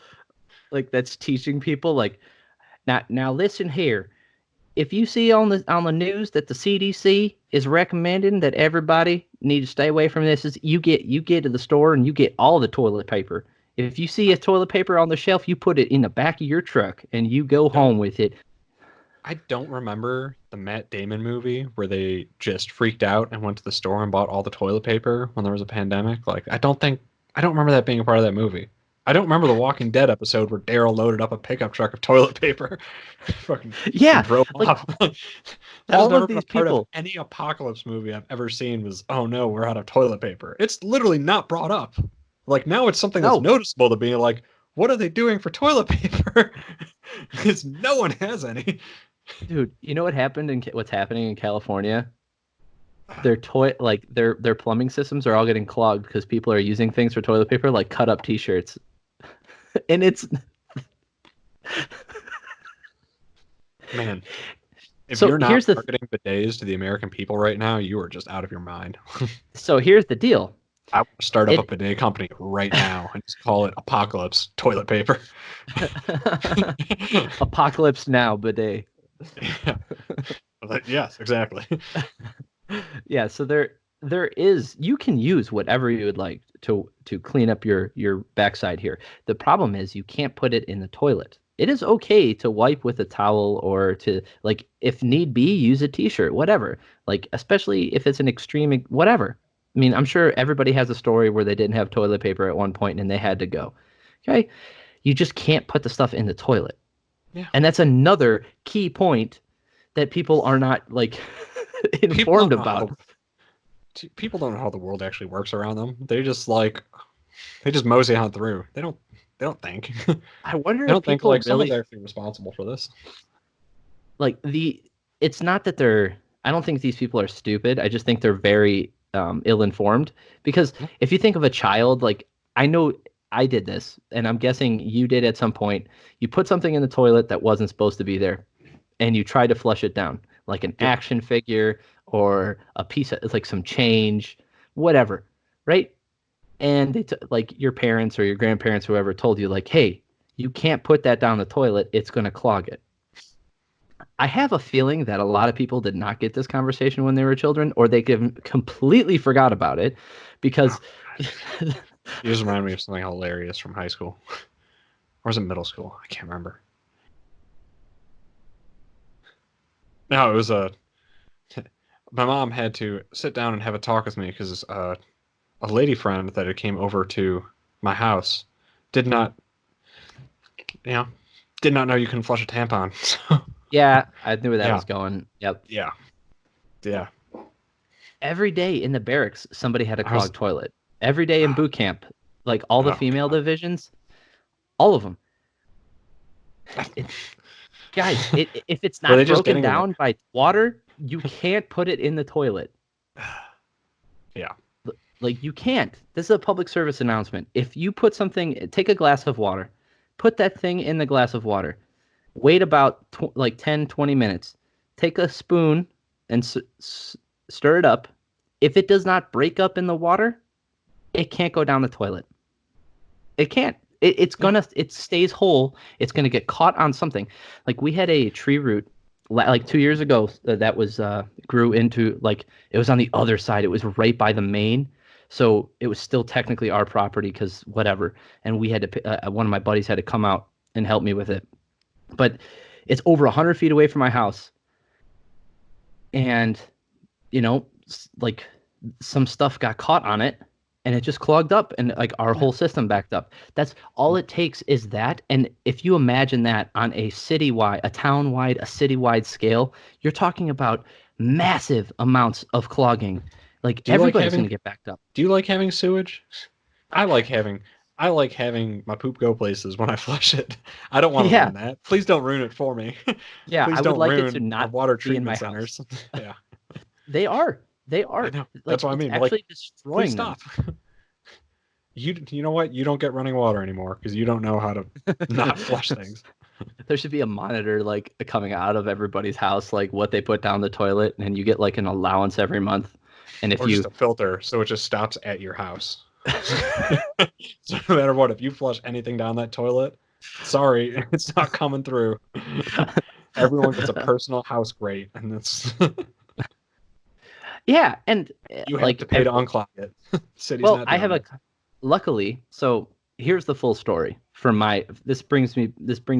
like that's teaching people like, now listen here. If you see on the news that the CDC is recommending that everybody needs to stay away from this, you get to the store and you get all the toilet paper. If you see a toilet paper on the shelf, you put it in the back of your truck and you go home with it. I don't remember the Matt Damon movie where they just freaked out and went to the store and bought all the toilet paper when there was a pandemic. Like, I don't remember that being a part of that movie. I don't remember the Walking Dead episode where Daryl loaded up a pickup truck of toilet paper, fucking, Yeah, and drove like off. That has all never of been a these part of people. any apocalypse movie I've ever seen. Was, oh no, we're out of toilet paper. It's literally not brought up. Like now, it's something that's No, noticeable to be like, what are they doing for toilet paper? Because no one has any. dude, you know what happened and what's happening in California? Their plumbing systems are all getting clogged because people are using things for toilet paper like cut up t-shirts. And it's Man, if so you're not here's the marketing bidets to the American people right now, you are just out of your mind. so here's the deal. I want to start up a It bidet company right now and just call it Apocalypse Toilet Paper. Apocalypse Now bidet. Yeah. Yes, exactly. Yeah, so there is you can use whatever you would like to clean up your backside here. The problem is you can't put it in the toilet. It is okay to wipe with a towel or to like if need be use a t-shirt, whatever. Like especially if it's an extreme whatever. I mean, I'm sure everybody has a story where they didn't have toilet paper at one point and they had to go. Okay? You just can't put the stuff in the toilet. Yeah. And that's another key point that people are not like People informed don't know about. people don't know how the world actually works around them. They just mosey on through. They don't think. They I wonder if don't think people like someone's really actually responsible for this. like the. It's not that they're. I don't think these people are stupid. I just think they're very ill-informed. Because Yeah. if you think of a child, like I know I did this, and I'm guessing you did at some point. You put something in the toilet that wasn't supposed to be there, and you try to flush it down, like an Yep. action figure or a piece of it's like some change, whatever, right? And like your parents or your grandparents, whoever, told you like, hey, you can't put that down the toilet; it's going to clog it. I have a feeling that a lot of people did not get this conversation when they were children, or they completely forgot about it, Oh, because you just remind me of something hilarious from high school. Or was it middle school? I can't remember. No, it was my mom had to sit down and have a talk with me because a lady friend that had came over to my house did not, you know, did not know you can flush a tampon. So yeah, I knew where that yeah, was going. Yep. yeah, yeah. Every day in the barracks, somebody had a I was, clogged toilet. Every day in oh boot camp, like all the female god. divisions, all of them. It, guys, if it's Were they not just broken getting like, down by water, you can't put it in the toilet. yeah, Like you can't. This is a public service announcement. If you put something, take a glass of water, put that thing in the glass of water. Wait about like 10, 20 minutes. Take a spoon and stir it up. If it does not break up in the water, it can't go down the toilet. It can't. It's yeah, gonna. It stays whole. It's gonna get caught on something. Like we had a tree root, like 2 years ago, that was grew into like it was on the other side. It was right by the main, so it was still technically our property because whatever. And we had to. One of my buddies had to come out and help me with it. But it's over 100 feet away from my house, and like some stuff got caught on it and it just clogged up and like our yeah. whole system backed up. That's all it takes is that. And if you imagine that on a citywide, a town-wide, a citywide scale, you're talking about massive amounts of clogging. Like Do you like everybody's going having? to get backed up. Do you like having sewage? I like having. I like having my poop go places when I flush it. I don't want to Yeah. ruin that. Please don't ruin it for me. Yeah. Please I would don't like it to ruin our not water be in my treatment house. centers. Yeah, They are. They I are. know. That's Like what I it's mean. Like, actually please destroying them. stop. You know what? You don't get running water anymore because you don't know how to not flush things, There should be a monitor like coming out of everybody's house, like what they put down the toilet, and you get like an allowance every month. And if or just you, a filter so it just stops at your house. So no matter what, if you flush anything down that toilet, sorry, it's not coming through. Everyone gets a personal house grate, and it's yeah, and you have to like pay to unclog it. City's well, not I doing have a it. luckily, so here's the full story for my this brings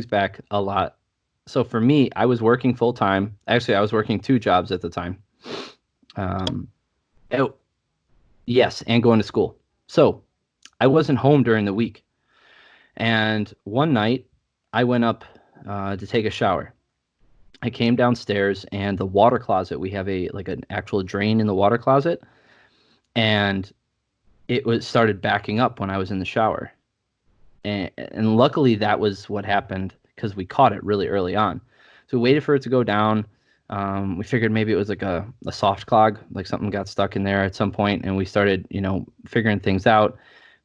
back a lot. So for me, I was working full time. Actually, I was working two jobs at the time. Um, oh, yes, and going to school. So I wasn't home during the week. And one night, I went up to take a shower. I came downstairs, and the water closet, we have a like an actual drain in the water closet, and it was started backing up when I was in the shower. And luckily that was what happened because we caught it really early on. So we waited for it to go down. We figured maybe it was like a soft clog, like something got stuck in there at some point, and we started, figuring things out.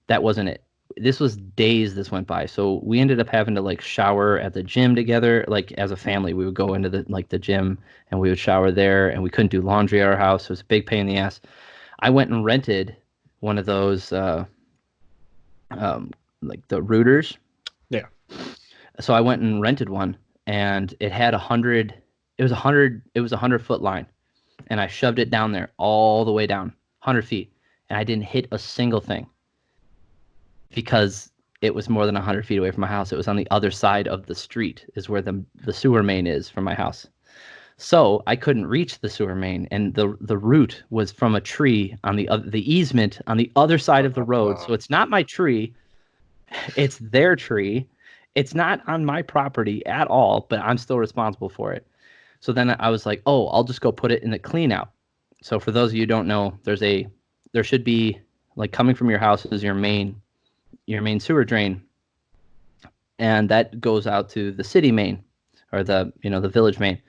That wasn't it. This was days this went by. So we ended up having to like shower at the gym together. Like as a family, we would go into the gym and we would shower there, and we couldn't do laundry at our house. It was a big pain in the ass. I went and rented one of those um, like the rooters. Yeah. So I went and rented one, and it had 100. It was 100. It was 100-foot line, and I shoved it down there all the way down 100 feet, and I didn't hit a single thing because it was more than 100 feet away from my house. It was on the other side of the street, is where the sewer main is from my house. So I couldn't reach the sewer main, and the root was from a tree on the easement on the other side of the road. So it's not my tree, it's their tree. It's not on my property at all, but I'm still responsible for it. So then I was like, oh, I'll just go put it in the clean out. So for those of you who don't know, there should be, like, coming from your house is your main sewer drain, and that goes out to the city main, or the village main.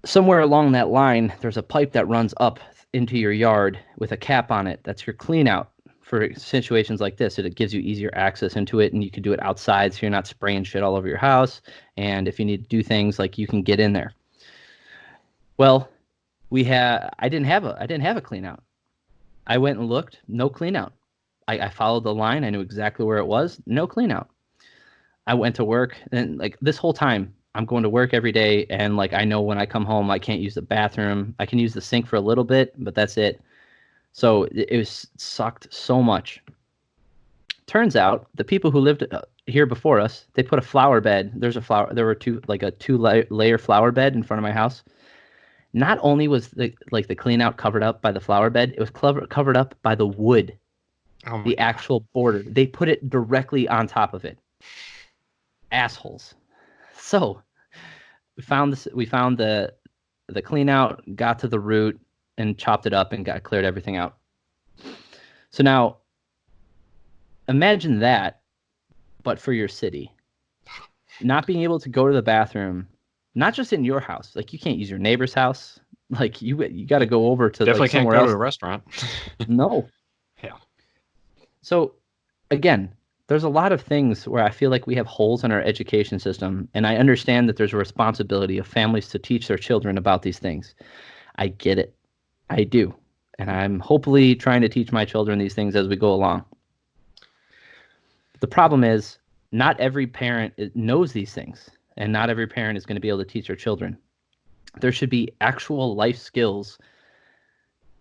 Somewhere along that line, there's a pipe that runs up into your yard with a cap on it. That's your clean out for situations like this. It gives you easier access into it, and you can do it outside, so you're not spraying shit all over your house. And if you need to do things, like, you can get in there. Well, I didn't have a clean out. I went and looked, no clean out. I followed the line. I knew exactly where it was. No clean out. I went to work, and like this whole time I'm going to work every day, and like I know when I come home I can't use the bathroom. I can use the sink for a little bit, but that's it. So it was sucked so much. Turns out the people who lived here before us, they put a flower bed. There were two-layer flower bed in front of my house. Not only was the clean out covered up by the flower bed, it was covered up by the wood, Oh my the God. actual border. They put it directly on top of it. Assholes. So we found this. We found the clean out, got to the root, and chopped it up and cleared everything out. So now, imagine that, but for your city, not being able to go to the bathroom, not just in your house. Like, you can't use your neighbor's house. Like, you got to go over to Definitely like can't somewhere go else. to a restaurant. No. Yeah. So again, there's a lot of things where I feel like we have holes in our education system, and I understand that there's a responsibility of families to teach their children about these things. I get it. I do. And I'm hopefully trying to teach my children these things as we go along. The problem is, not every parent knows these things, and not every parent is going to be able to teach their children. There should be actual life skills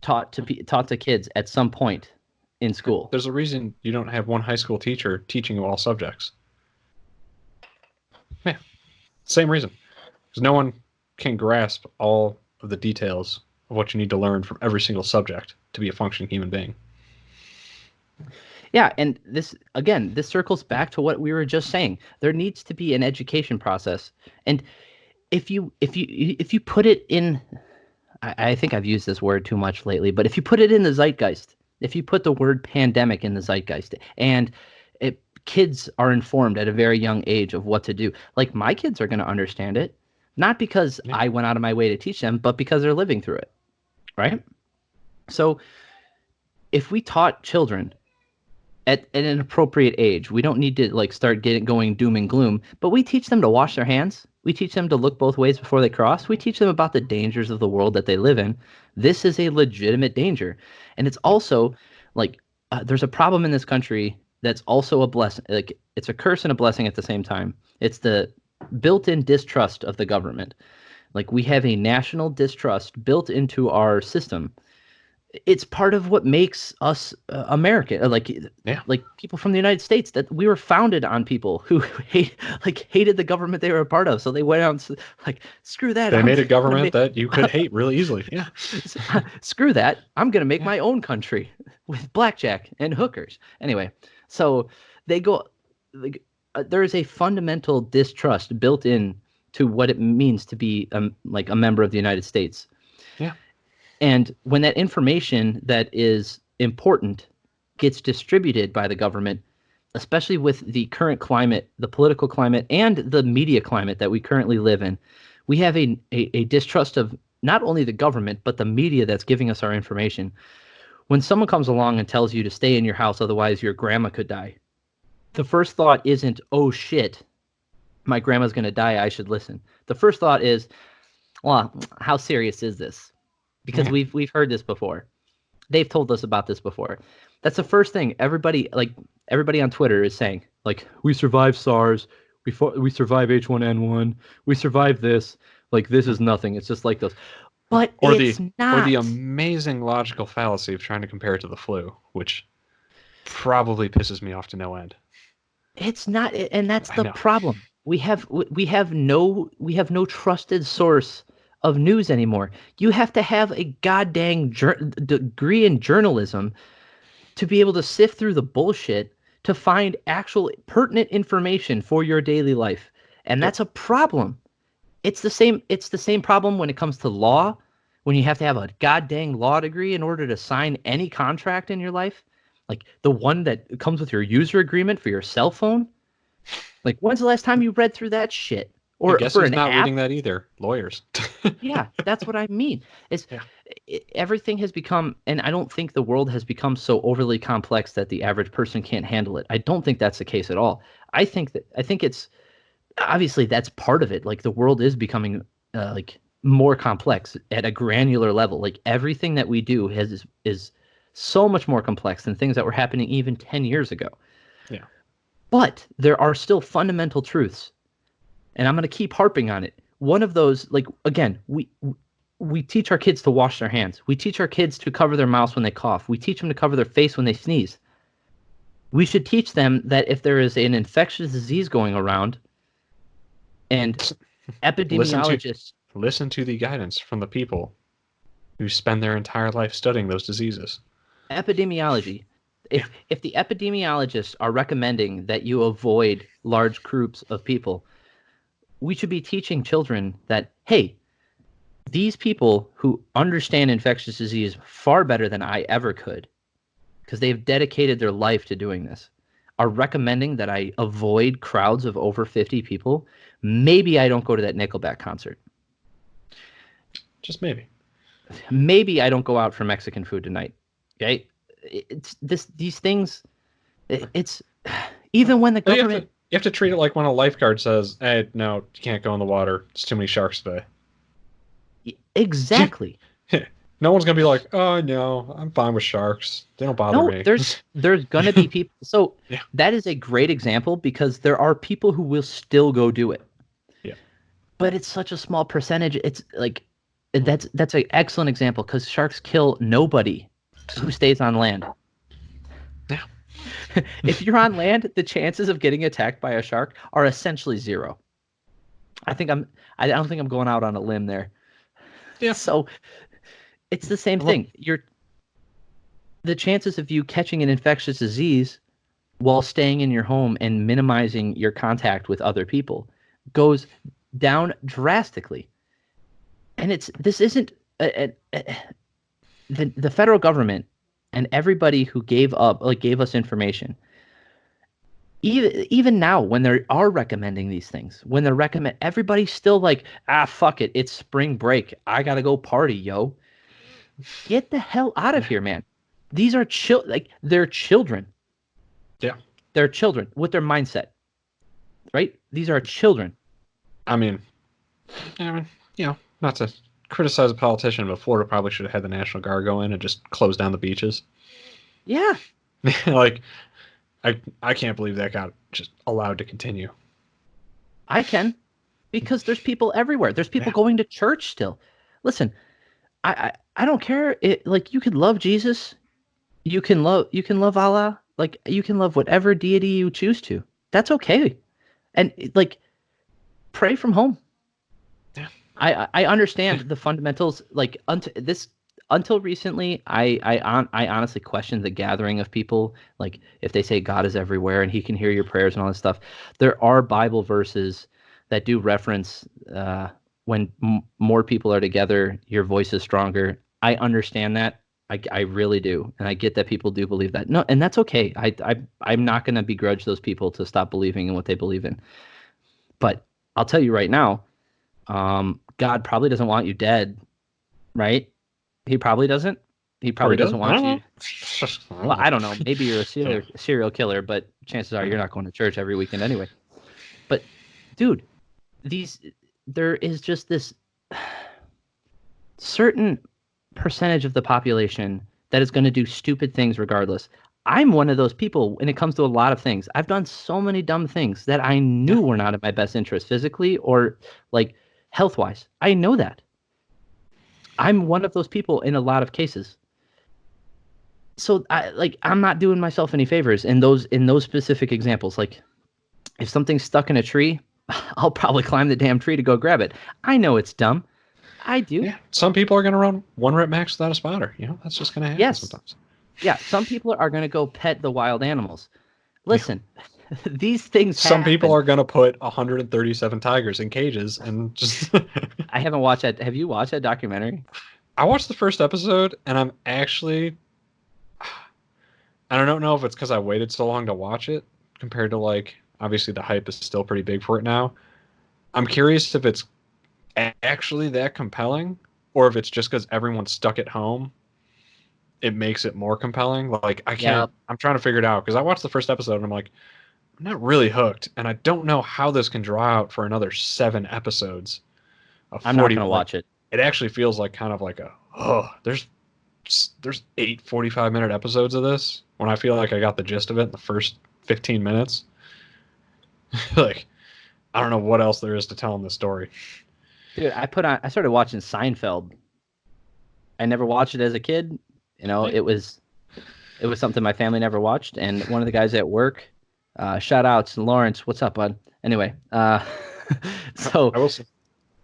taught to kids at some point in school. There's a reason you don't have one high school teacher teaching you all subjects. Yeah. Same reason. Because no one can grasp all of the details of what you need to learn from every single subject to be a functioning human being. Yeah, and this circles back to what we were just saying. There needs to be an education process. And if you put it in, I think I've used this word too much lately, but if you put it in the zeitgeist, if you put the word pandemic in the zeitgeist, and kids are informed at a very young age of what to do, like, my kids are going to understand it, not because Yeah. I went out of my way to teach them, but because they're living through it, right? So if we taught children at an appropriate age, we don't need to like start going doom and gloom, but we teach them to wash their hands. We teach them to look both ways before they cross. We teach them about the dangers of the world that they live in. This is a legitimate danger. And it's also like, there's a problem in this country that's also a blessing. Like, it's a curse and a blessing at the same time. It's the built-in distrust of the government. Like, we have a national distrust built into our system. it's part of what makes us American, Yeah. like people from the United States, that we were founded on people who hated the government they were a part of. So they went out and like, screw that. They I'm made a gonna government make that you could hate really easily. Yeah. screw that. I'm gonna make Yeah. my own country with blackjack and hookers. Anyway, so they go like there is a fundamental distrust built in to what it means to be like a member of the United States. Yeah. And when that information that is important gets distributed by the government, especially with the current climate, the political climate, and the media climate that we currently live in, we have a distrust of not only the government, but the media that's giving us our information. When someone comes along and tells you to stay in your house, otherwise your grandma could die, the first thought isn't, oh shit, my grandma's going to die, I should listen. The first thought is, well, how serious is this? Because Yeah. we've heard this before. They've told us about this before. That's the first thing everybody on Twitter is saying. Like, we survived SARS, we survived H1N1, we survived this. Like, this is nothing. It's just like those. But Or it's the not. amazing logical fallacy of trying to compare it to the flu, which probably pisses me off to no end. It's not, and that's I the know. problem. We have no trusted source of news anymore. You have to have a goddamn degree in journalism to be able to sift through the bullshit to find actual pertinent information for your daily life. And Yep. that's a problem. It's the same problem when it comes to law, when you have to have a goddamn law degree in order to sign any contract in your life. Like the one that comes with your user agreement for your cell phone. Like, when's the last time you read through that shit? And Or guess for who's an not app? reading that either? Lawyers. Yeah, that's what I mean. It's Yeah. everything has become, and I don't think the world has become so overly complex that the average person can't handle it. I don't think that's the case at all. I think it's obviously that's part of it. Like the world is becoming like more complex at a granular level. Like everything that we do is so much more complex than things that were happening even 10 years ago. Yeah. But there are still fundamental truths, and I'm going to keep harping on it. One of those, like again, we teach our kids to wash their hands. We teach our kids to cover their mouths when they cough. We teach them to cover their face when they sneeze. We should teach them that if there is an infectious disease going around and Listen to epidemiologists, listen to the guidance from the people who spend their entire life studying those diseases. epidemiology, Yeah. if the epidemiologists are recommending that you avoid large groups of people, we should be teaching children that, hey, these people who understand infectious disease far better than I ever could, because they've dedicated their life to doing this, are recommending that I avoid crowds of over 50 people. Maybe I don't go to that Nickelback concert. Just maybe. Maybe I don't go out for Mexican food tonight. Okay, these things. It's even when the No, government. you have to treat it like when a lifeguard says, "Hey, no, you can't go in the water. It's too many sharks today." Exactly. No one's gonna be like, "Oh no, I'm fine with sharks. They don't bother No, me." there's gonna be people. So Yeah. that is a great example because there are people who will still go do it, Yeah. but it's such a small percentage. It's like that's an excellent example because sharks kill nobody who stays on land. Yeah. If you're on land, the chances of getting attacked by a shark are essentially zero. I think I'm. I don't think I'm going out on a limb there. Yeah. So it's the same Well, thing. The chances of you catching an infectious disease while staying in your home and minimizing your contact with other people goes down drastically. And this isn't the federal government and everybody who gave us information. Even now, when they are recommending these things, when they're recommend, everybody's still like, fuck it, it's spring break. I gotta go party, yo. Get the hell out of here, man. These are they're children. yeah. They're children with their mindset, right? These are children. I mean, not to criticize a politician, but Florida probably should have had the National Guard go in and just close down the beaches. Yeah, Like, I can't believe that got just allowed to continue. I can, because there's people everywhere. There's people Yeah. going to church still. Listen, I don't care. It like you can love Jesus, you can love Allah, like you can love whatever deity you choose to. That's okay. And like pray from home. Yeah. I understand the fundamentals. Like until recently, I honestly questioned the gathering of people. Like if they say God is everywhere and He can hear your prayers and all this stuff, there are Bible verses that do reference when more people are together, your voice is stronger. I understand that. I really do, and I get that people do believe that. No, and that's okay. I'm not going to begrudge those people to stop believing in what they believe in. But I'll tell you right now, God probably doesn't want you dead, right? He probably doesn't. He Or he probably does? doesn't I don't want know. you. Well, I don't know. Maybe you're a Yeah. serial killer, but chances are you're not going to church every weekend anyway. But dude, these there is just this certain percentage of the population that is going to do stupid things regardless. I'm one of those people when it comes to a lot of things. I've done so many dumb things that I Yeah. knew were not in my best interest physically or like health wise. I know that. I'm one of those people in a lot of cases. So I'm not doing myself any favors in those specific examples. Like if something's stuck in a tree, I'll probably climb the damn tree to go grab it. I know it's dumb. I do. Yeah. Some people are going to run one rep max without a spotter. That's just going to happen Yes. sometimes. Yeah, some people are going to go pet the wild animals. Yeah. Listen, these things Some people happen. are going to put 137 tigers in cages and just. I haven't watched that. Have you watched that documentary? I watched the first episode and I'm actually. I don't know if it's because I waited so long to watch it compared to obviously the hype is still pretty big for it now. I'm curious if it's actually that compelling or if it's just because everyone's stuck at home it makes it more compelling. Like I Yeah, can't. I'm trying to figure it out because I watched the first episode and I'm like, I'm not really hooked, and I don't know how this can draw out for another 7 episodes of I'm not 40. going to Like watch it. it actually feels like kind of like a there's 8 45-minute episodes of this when I feel like I got the gist of it in the first 15 minutes. Like I don't know what else there is to tell in this story. Dude, I started watching Seinfeld. I never watched it as a kid. Yeah. It was something my family never watched, and one of the guys at work, shout outs Lawrence, what's up, bud? Anyway, so I will say,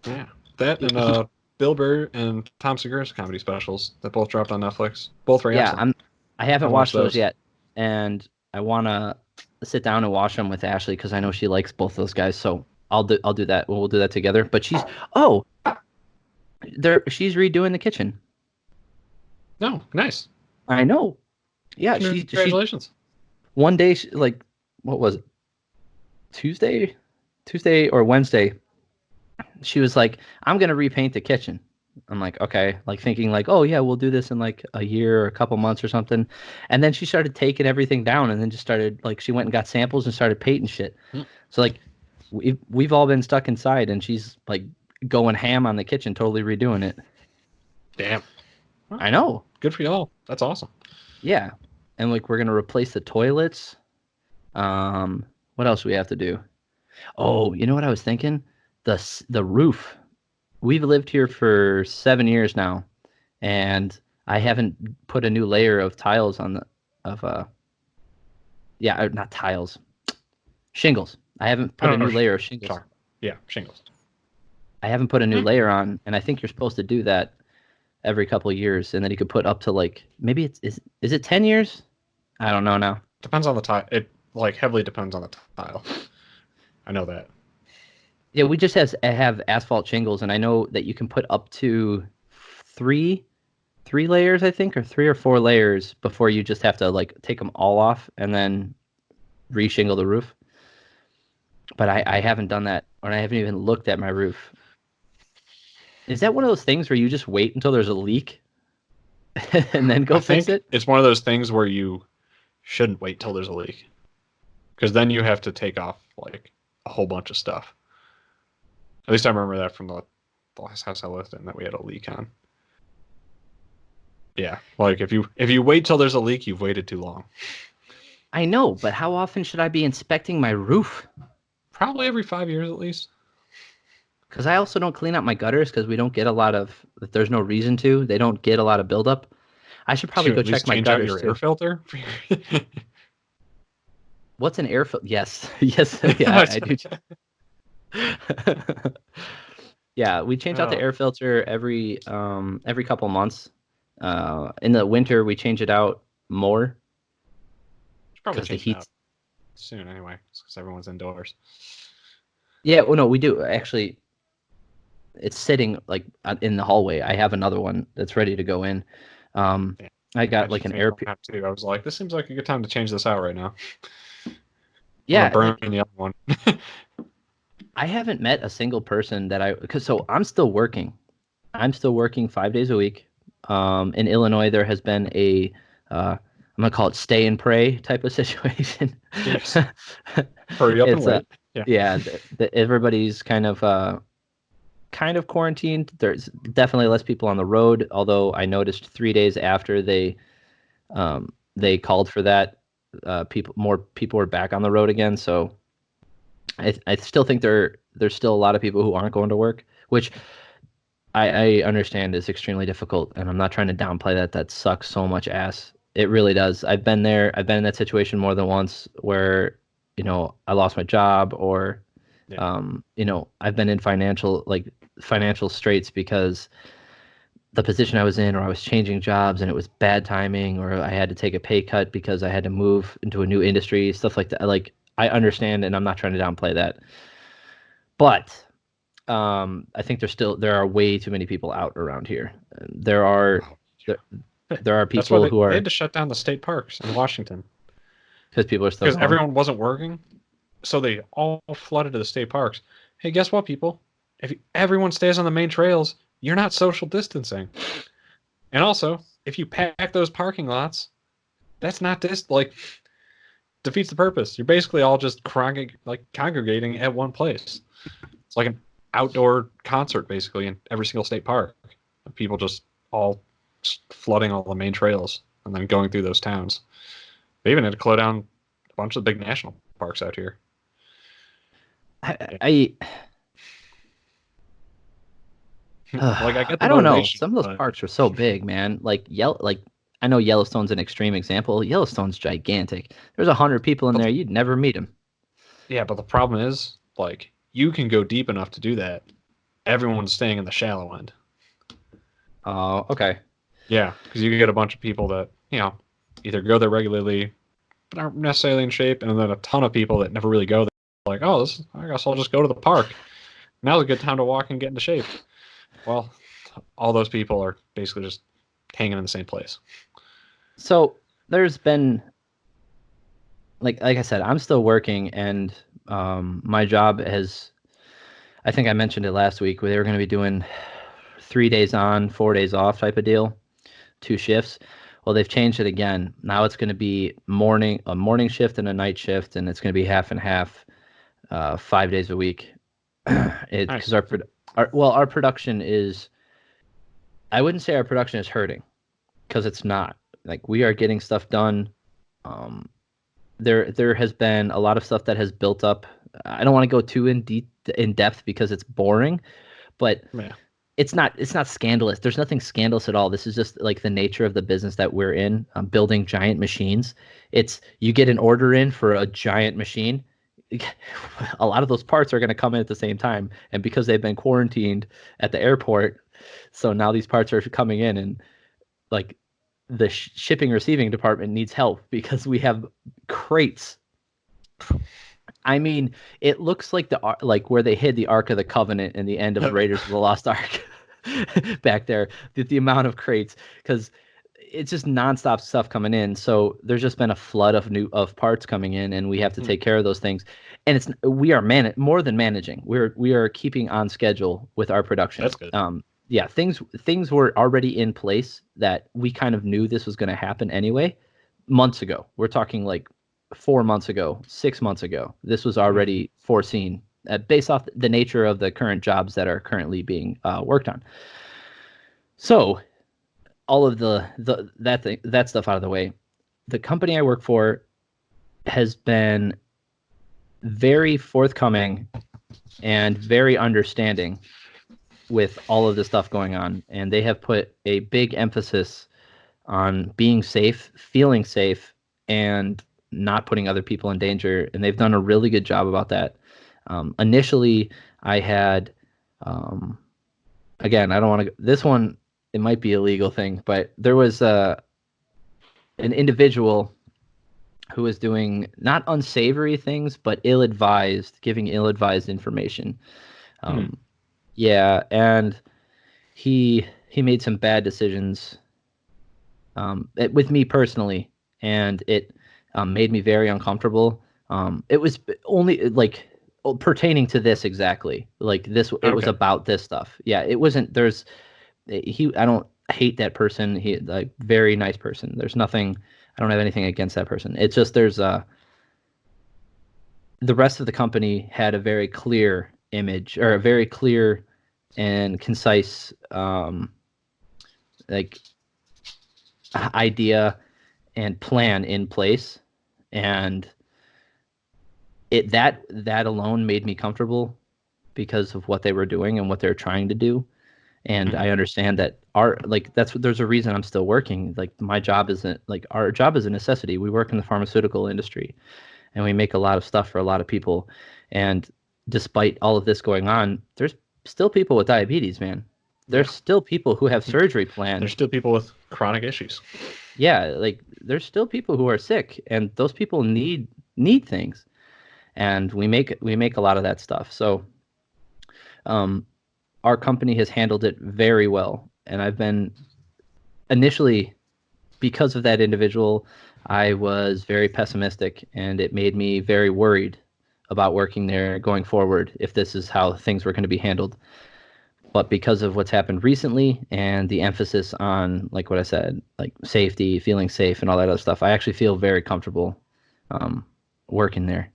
yeah, that and he Bill Burr and Tom Segura's comedy specials that both dropped on Netflix. Both very yeah, excellent. I haven't Haven't watched watched those those. yet, and I wanna sit down and watch them with Ashley because I know she likes both those guys. So I'll do that. We'll do that together. But oh, she's redoing the kitchen. No, nice. I know. Yeah, she Congratulations. one day like what was it? Tuesday, Tuesday or Wednesday. She was like, "I'm gonna repaint the kitchen." I'm like, okay, like thinking like, oh yeah, we'll do this in like a year or a couple months or something. And then she started taking everything down and then just started like she went and got samples and started painting shit. Hmm. So like we've all been stuck inside and she's like going ham on the kitchen, totally redoing it. Damn. Well, I know. good for y'all. That's awesome. Yeah. And like we're gonna replace the toilets. What else do we have to do? Oh, you know what I was thinking? The roof. We've lived here for 7 years now, and I haven't put a new layer of tiles on the of yeah, not tiles, shingles. I haven't I put a don't know. new layer of shingles. Sorry. Yeah, shingles. I haven't put a new Hmm. layer on, and I think you're supposed to do that every couple of years, and then you could put up to like maybe is it 10 years? I don't know now. Depends on the tile. It heavily depends on the tile. I know that. Yeah, we just have asphalt shingles, and I know that you can put up to three three layers, I think, or 3 or 4 layers before you just have to like take them all off and then reshingle the roof. But I haven't done that, or I haven't even looked at my roof. Is that one of those things where you just wait until there's a leak and then I go fix think it? it's one of those things where you shouldn't wait till there's a leak because then you have to take off a whole bunch of stuff. At least I remember that from the last house I lived in that we had a leak on. Yeah, like if you wait till there's a leak, you've waited too long. I know, but how often should I be inspecting my roof? Probably every 5 years at least. Because I also don't clean out my gutters because we don't get a lot of. There's no reason to. They don't get a lot of buildup. I should Do probably you go at check least my change out gutters your air too. filter? What's an air filter? Yes, yes, yeah, I do. Yeah, we change out the Oh, air filter every couple months. In the winter, we change it out more should probably because the change it out heat's. soon anyway, because everyone's indoors. Yeah, well, no, we do actually. It's sitting like in the hallway. I have another one that's ready to go in. Um, Yeah, I I got like just an finished air. one half too. I was like, this seems like a good time to change this out right now. I'm gonna Yeah, burn like the other one. I haven't met a single person that because so I'm still working. I'm still working 5 days a week. In Illinois, there has been I'm gonna call it stay and pray type of situation. Yes, hurry up and It's wait. Yeah, yeah, everybody's kind of quarantined. There's definitely less people on the road. Although I noticed 3 days after they called for that, more people were back on the road again. So I still think there's still a lot of people who aren't going to work, which I understand is extremely difficult, and I'm not trying to downplay that. That sucks so much ass. It really does. I've been there. I've been in that situation more than once where, I lost my job or, yeah. I've been in financial straits because the position I was in, or I was changing jobs and it was bad timing, or I had to take a pay cut because I had to move into a new industry, stuff like that. Like I understand, and I'm not trying to downplay that, but I think there are way too many people out around here. There are Oh, there, yeah. there are That's why people who they are had to shut down the state parks in Washington because people are still because going. everyone wasn't working, so they all flooded to the state parks. Hey, guess what, people? If everyone stays on the main trails, you're not social distancing. And also, if you pack those parking lots, that's not like defeats the purpose. You're basically all just congregating at one place. It's like an outdoor concert basically in every single state park. People just all flooding all the main trails and then going through those towns. They even had to close down a bunch of the big national parks out here. I Yeah. I, Like I get the I don't know. motivation, Some of those but parks are so big, man. Like I know Yellowstone's an extreme example. Yellowstone's gigantic. There's 100 people in but there. You'd never meet them. yeah, but the problem is like you can go deep enough to do that. Everyone's staying in the shallow end. Oh, okay. Yeah, because you get a bunch of people that either go there regularly but aren't necessarily in shape, and then a ton of people that never really go there. Like, oh, I guess I'll just go to the park. Now's a good time to walk and get into shape. Well, all those people are basically just hanging in the same place. So there's been like I said, I'm still working, and my job has. I think I mentioned it last week where they were going to be doing 3 days on, 4 days off type of deal, 2 shifts. Well, they've changed it again. Now it's going to be a morning shift and a night shift, and it's going to be half and half, 5 days a week. Because Nice. our production is. I wouldn't say our production is hurting because it's not. Like we are getting stuff done. Um, there has been a lot of stuff that has built up. I don't want to go too in depth because it's boring, but Yeah. it's not scandalous. There's nothing scandalous at all. This is just like the nature of the business that we're in, building giant machines. It's you get an order in for a giant machine. A lot of those parts are going to come in at the same time, and because they've been quarantined at the airport, so now these parts are coming in, and like the shipping receiving department needs help because we have crates. I mean, it looks like like where they hid the Ark of the Covenant in the end of Raiders of the Lost Ark back there. The amount of crates because it's just nonstop stuff coming in. So there's just been a flood of parts coming in, and we have to Hmm, take care of those things. And we are more than managing. We are keeping on schedule with our production. that's good. Yeah, things were already in place that we kind of knew this was going to happen anyway months ago. We're talking like 4 months ago, 6 months ago. This was Hmm. already foreseen based off the nature of the current jobs that are currently being worked on. So all of that stuff out of the way, the company I work for has been very forthcoming and very understanding with all of the stuff going on. And they have put a big emphasis on being safe, feeling safe, and not putting other people in danger. And they've done a really good job about that. Initially, I had, um, again, I don't want to, this one, it might be a legal thing, but there was an individual who was doing not unsavory things, but ill-advised, giving ill-advised information. Hmm. Um, yeah, and he made some bad decisions with me personally, and it made me very uncomfortable. It was only like pertaining to this exactly, like this. It was Okay. about this stuff. Yeah, it wasn't. There's he. I don't hate that person. He like very nice person. There's nothing. I don't have anything against that person. It's just there's the rest of the company had a very clear image or a very clear and concise like idea and plan in place, and that alone made me comfortable because of what they were doing and what they're trying to do. And Mhm. I understand that our like that's there's a reason I'm still working. Like my job isn't like our job is a necessity. We work in the pharmaceutical industry and we make a lot of stuff for a lot of people. And despite all of this going on, there's still people with diabetes, man. Yeah. There's still people who have surgery There's planned. still people with chronic issues. Yeah, like there's still people who are sick, and those people need things, and we make a lot of that stuff. So, um, our company has handled it very well, and I've been initially because of that individual, I was very pessimistic, and it made me very worried about working there going forward if this is how things were going to be handled. But because of what's happened recently and the emphasis on, like what I said, like safety, feeling safe, and all that other stuff, I actually feel very comfortable um, working there.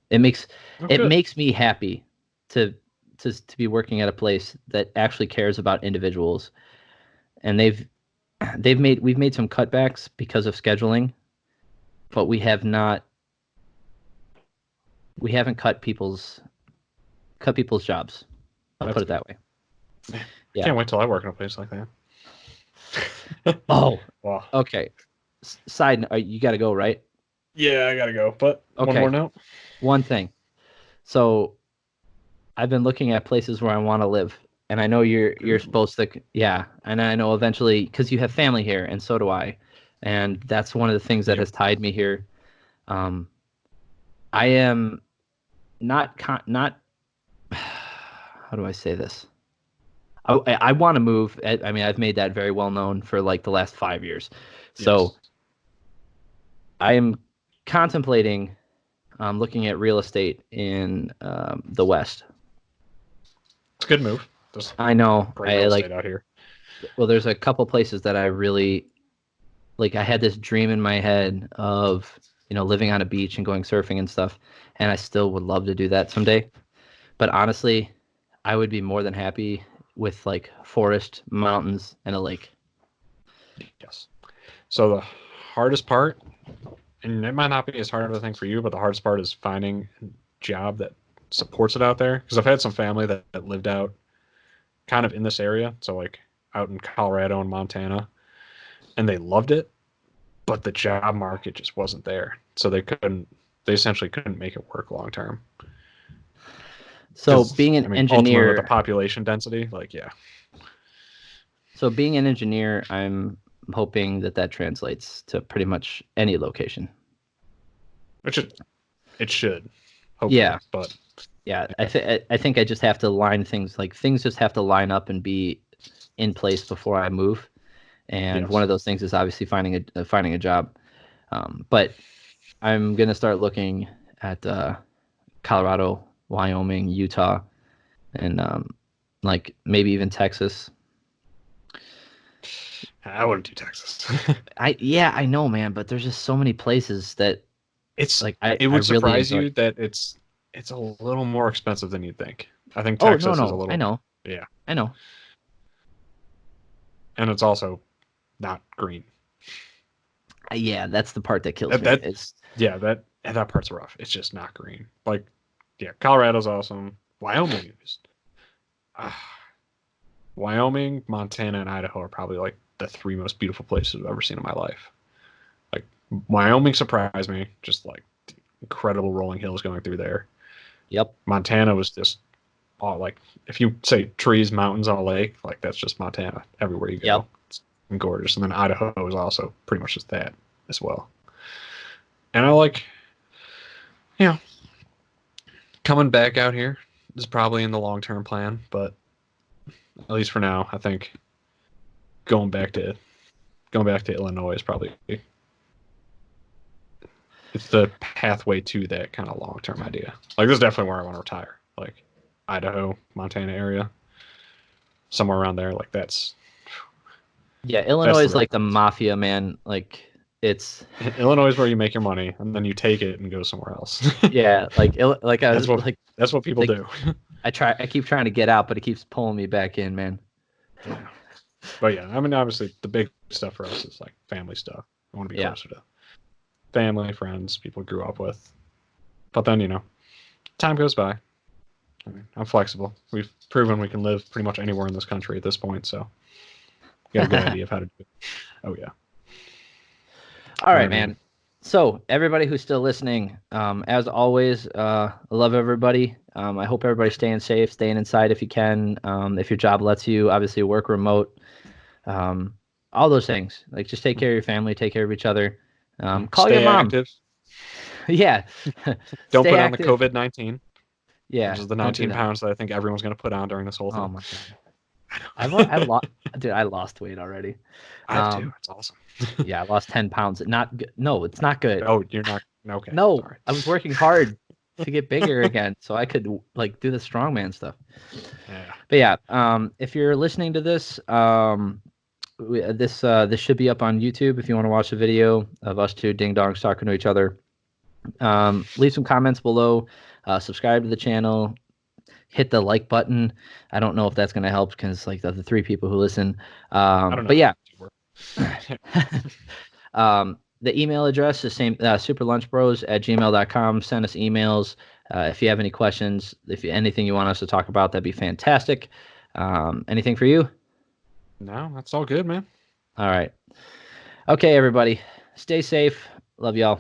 Oh, It good. makes me happy to to be working at a place that actually cares about individuals. And we've made some cutbacks because of scheduling, but we haven't cut people's jobs. I'll That's put it good. that way. Man, I Yeah. can't wait till I work in a place like that. Oh, Wow. okay. Side note, you got to go, right? Yeah, I gotta go. But one more Okay. note. One thing. So I've been looking at places where I want to live, and I know you're Ooh. supposed to, yeah, and I know eventually because you have family here, and so do I, and that's one of the things that Yep. has tied me here. Um, I am not how do I say this? I want to move. I mean, I've made that very well known for like the last 5 years. So Yes. I am contemplating looking at real estate in the West. It's a good move. There's I know. great I real estate like. out here. Well, there's a couple places that I really like. I had this dream in my head of living on a beach and going surfing and stuff, and I still would love to do that someday. But honestly, I would be more than happy with like forest, mountains, and a lake. Yes. So the hardest part, and it might not be as hard of a thing for you, but the hardest part is finding a job that supports it out there. Because I've had some family that lived out kind of in this area, so like out in Colorado and Montana, and they loved it, but the job market just wasn't there. So they essentially couldn't make it work long term. So Because being an I mean, ultimately with the engineer, population density, like yeah, I'm hoping that translates to pretty much any location. it should it should hopefully, Yeah, but yeah. yeah, I think I just have to line things like things just have to line up and be in place before I move. And one yes, of those things is obviously finding a job. But I'm gonna start looking at Colorado, Wyoming, Utah, and like maybe even Texas. I wouldn't do Texas. I know, man, but there's just so many places that it's like I it I would really surprise enjoy. you that it's a little more expensive than you'd think. I think Oh no Texas is a no, I little know, yeah, I know. and it's also not green. Yeah, that's the part that kills That me. that It's yeah that part's rough. It's just not green. Like yeah, Colorado's awesome. Wyoming is Wyoming, Montana, and Idaho are probably like the three most beautiful places I've ever seen in my life. Like Wyoming surprised me, just like incredible rolling hills going through there. Yep. Montana was just all like if you say trees, mountains on a lake, like that's just Montana everywhere you Yep. go. It's gorgeous. And then Idaho is also pretty much just that as well. And I like, you know, coming back out here is probably in the long term plan, but at least for now, I think going back to Illinois is probably it's the pathway to that kind of long term idea. Like this is definitely where I want to retire. Like Idaho, Montana area, somewhere around there. Like that's Yeah, Illinois the is like the reference. mafia, man. Like it's Illinois is where you make your money and then you take it and go somewhere else. yeah, like I that's was what people like do. I keep trying to get out, but it keeps pulling me back in, man. Yeah. But yeah, I mean obviously the big stuff for us is like family stuff. I want to be Yeah. closer to family, friends, people I grew up with. But then, time goes by. I mean, I'm flexible. We've proven we can live pretty much anywhere in this country at this point, so we got a good idea of how to do it. Oh yeah. All All right, right, man. man. So everybody who's still listening, as always, I love everybody. I hope everybody's staying safe, staying inside if you can. If your job lets you, obviously work remote. Um, all those things. Like just take care of your family, take care of each other. Call your Stay mom. active. Yeah. Don't Stay put on the active. COVID-19, which Yeah, is the don't do 19 that. pounds that I think everyone's going to put on during this whole Oh thing. my God. I've lost, dude, I lost weight already. I have to. Um, It's awesome. yeah, I lost 10 pounds. Not good. No, it's not good. Oh, you're not. Okay. No, Sorry. I was working hard to get bigger again so I could like do the strongman stuff. Yeah. But yeah, if you're listening to this, this should be up on YouTube if you want to watch the video of us two ding dongs talking to each other. Leave some comments below. Subscribe to the channel. Hit the like button. I don't know if that's going to help because like the three people who listen. I don't know But how yeah. to work. The email address is same superlunchbros@gmail.com. Send us emails. If you have any questions, anything you want us to talk about, that'd be fantastic. Anything for you? No, that's all good, man. All right. Okay, everybody. Stay safe. Love y'all.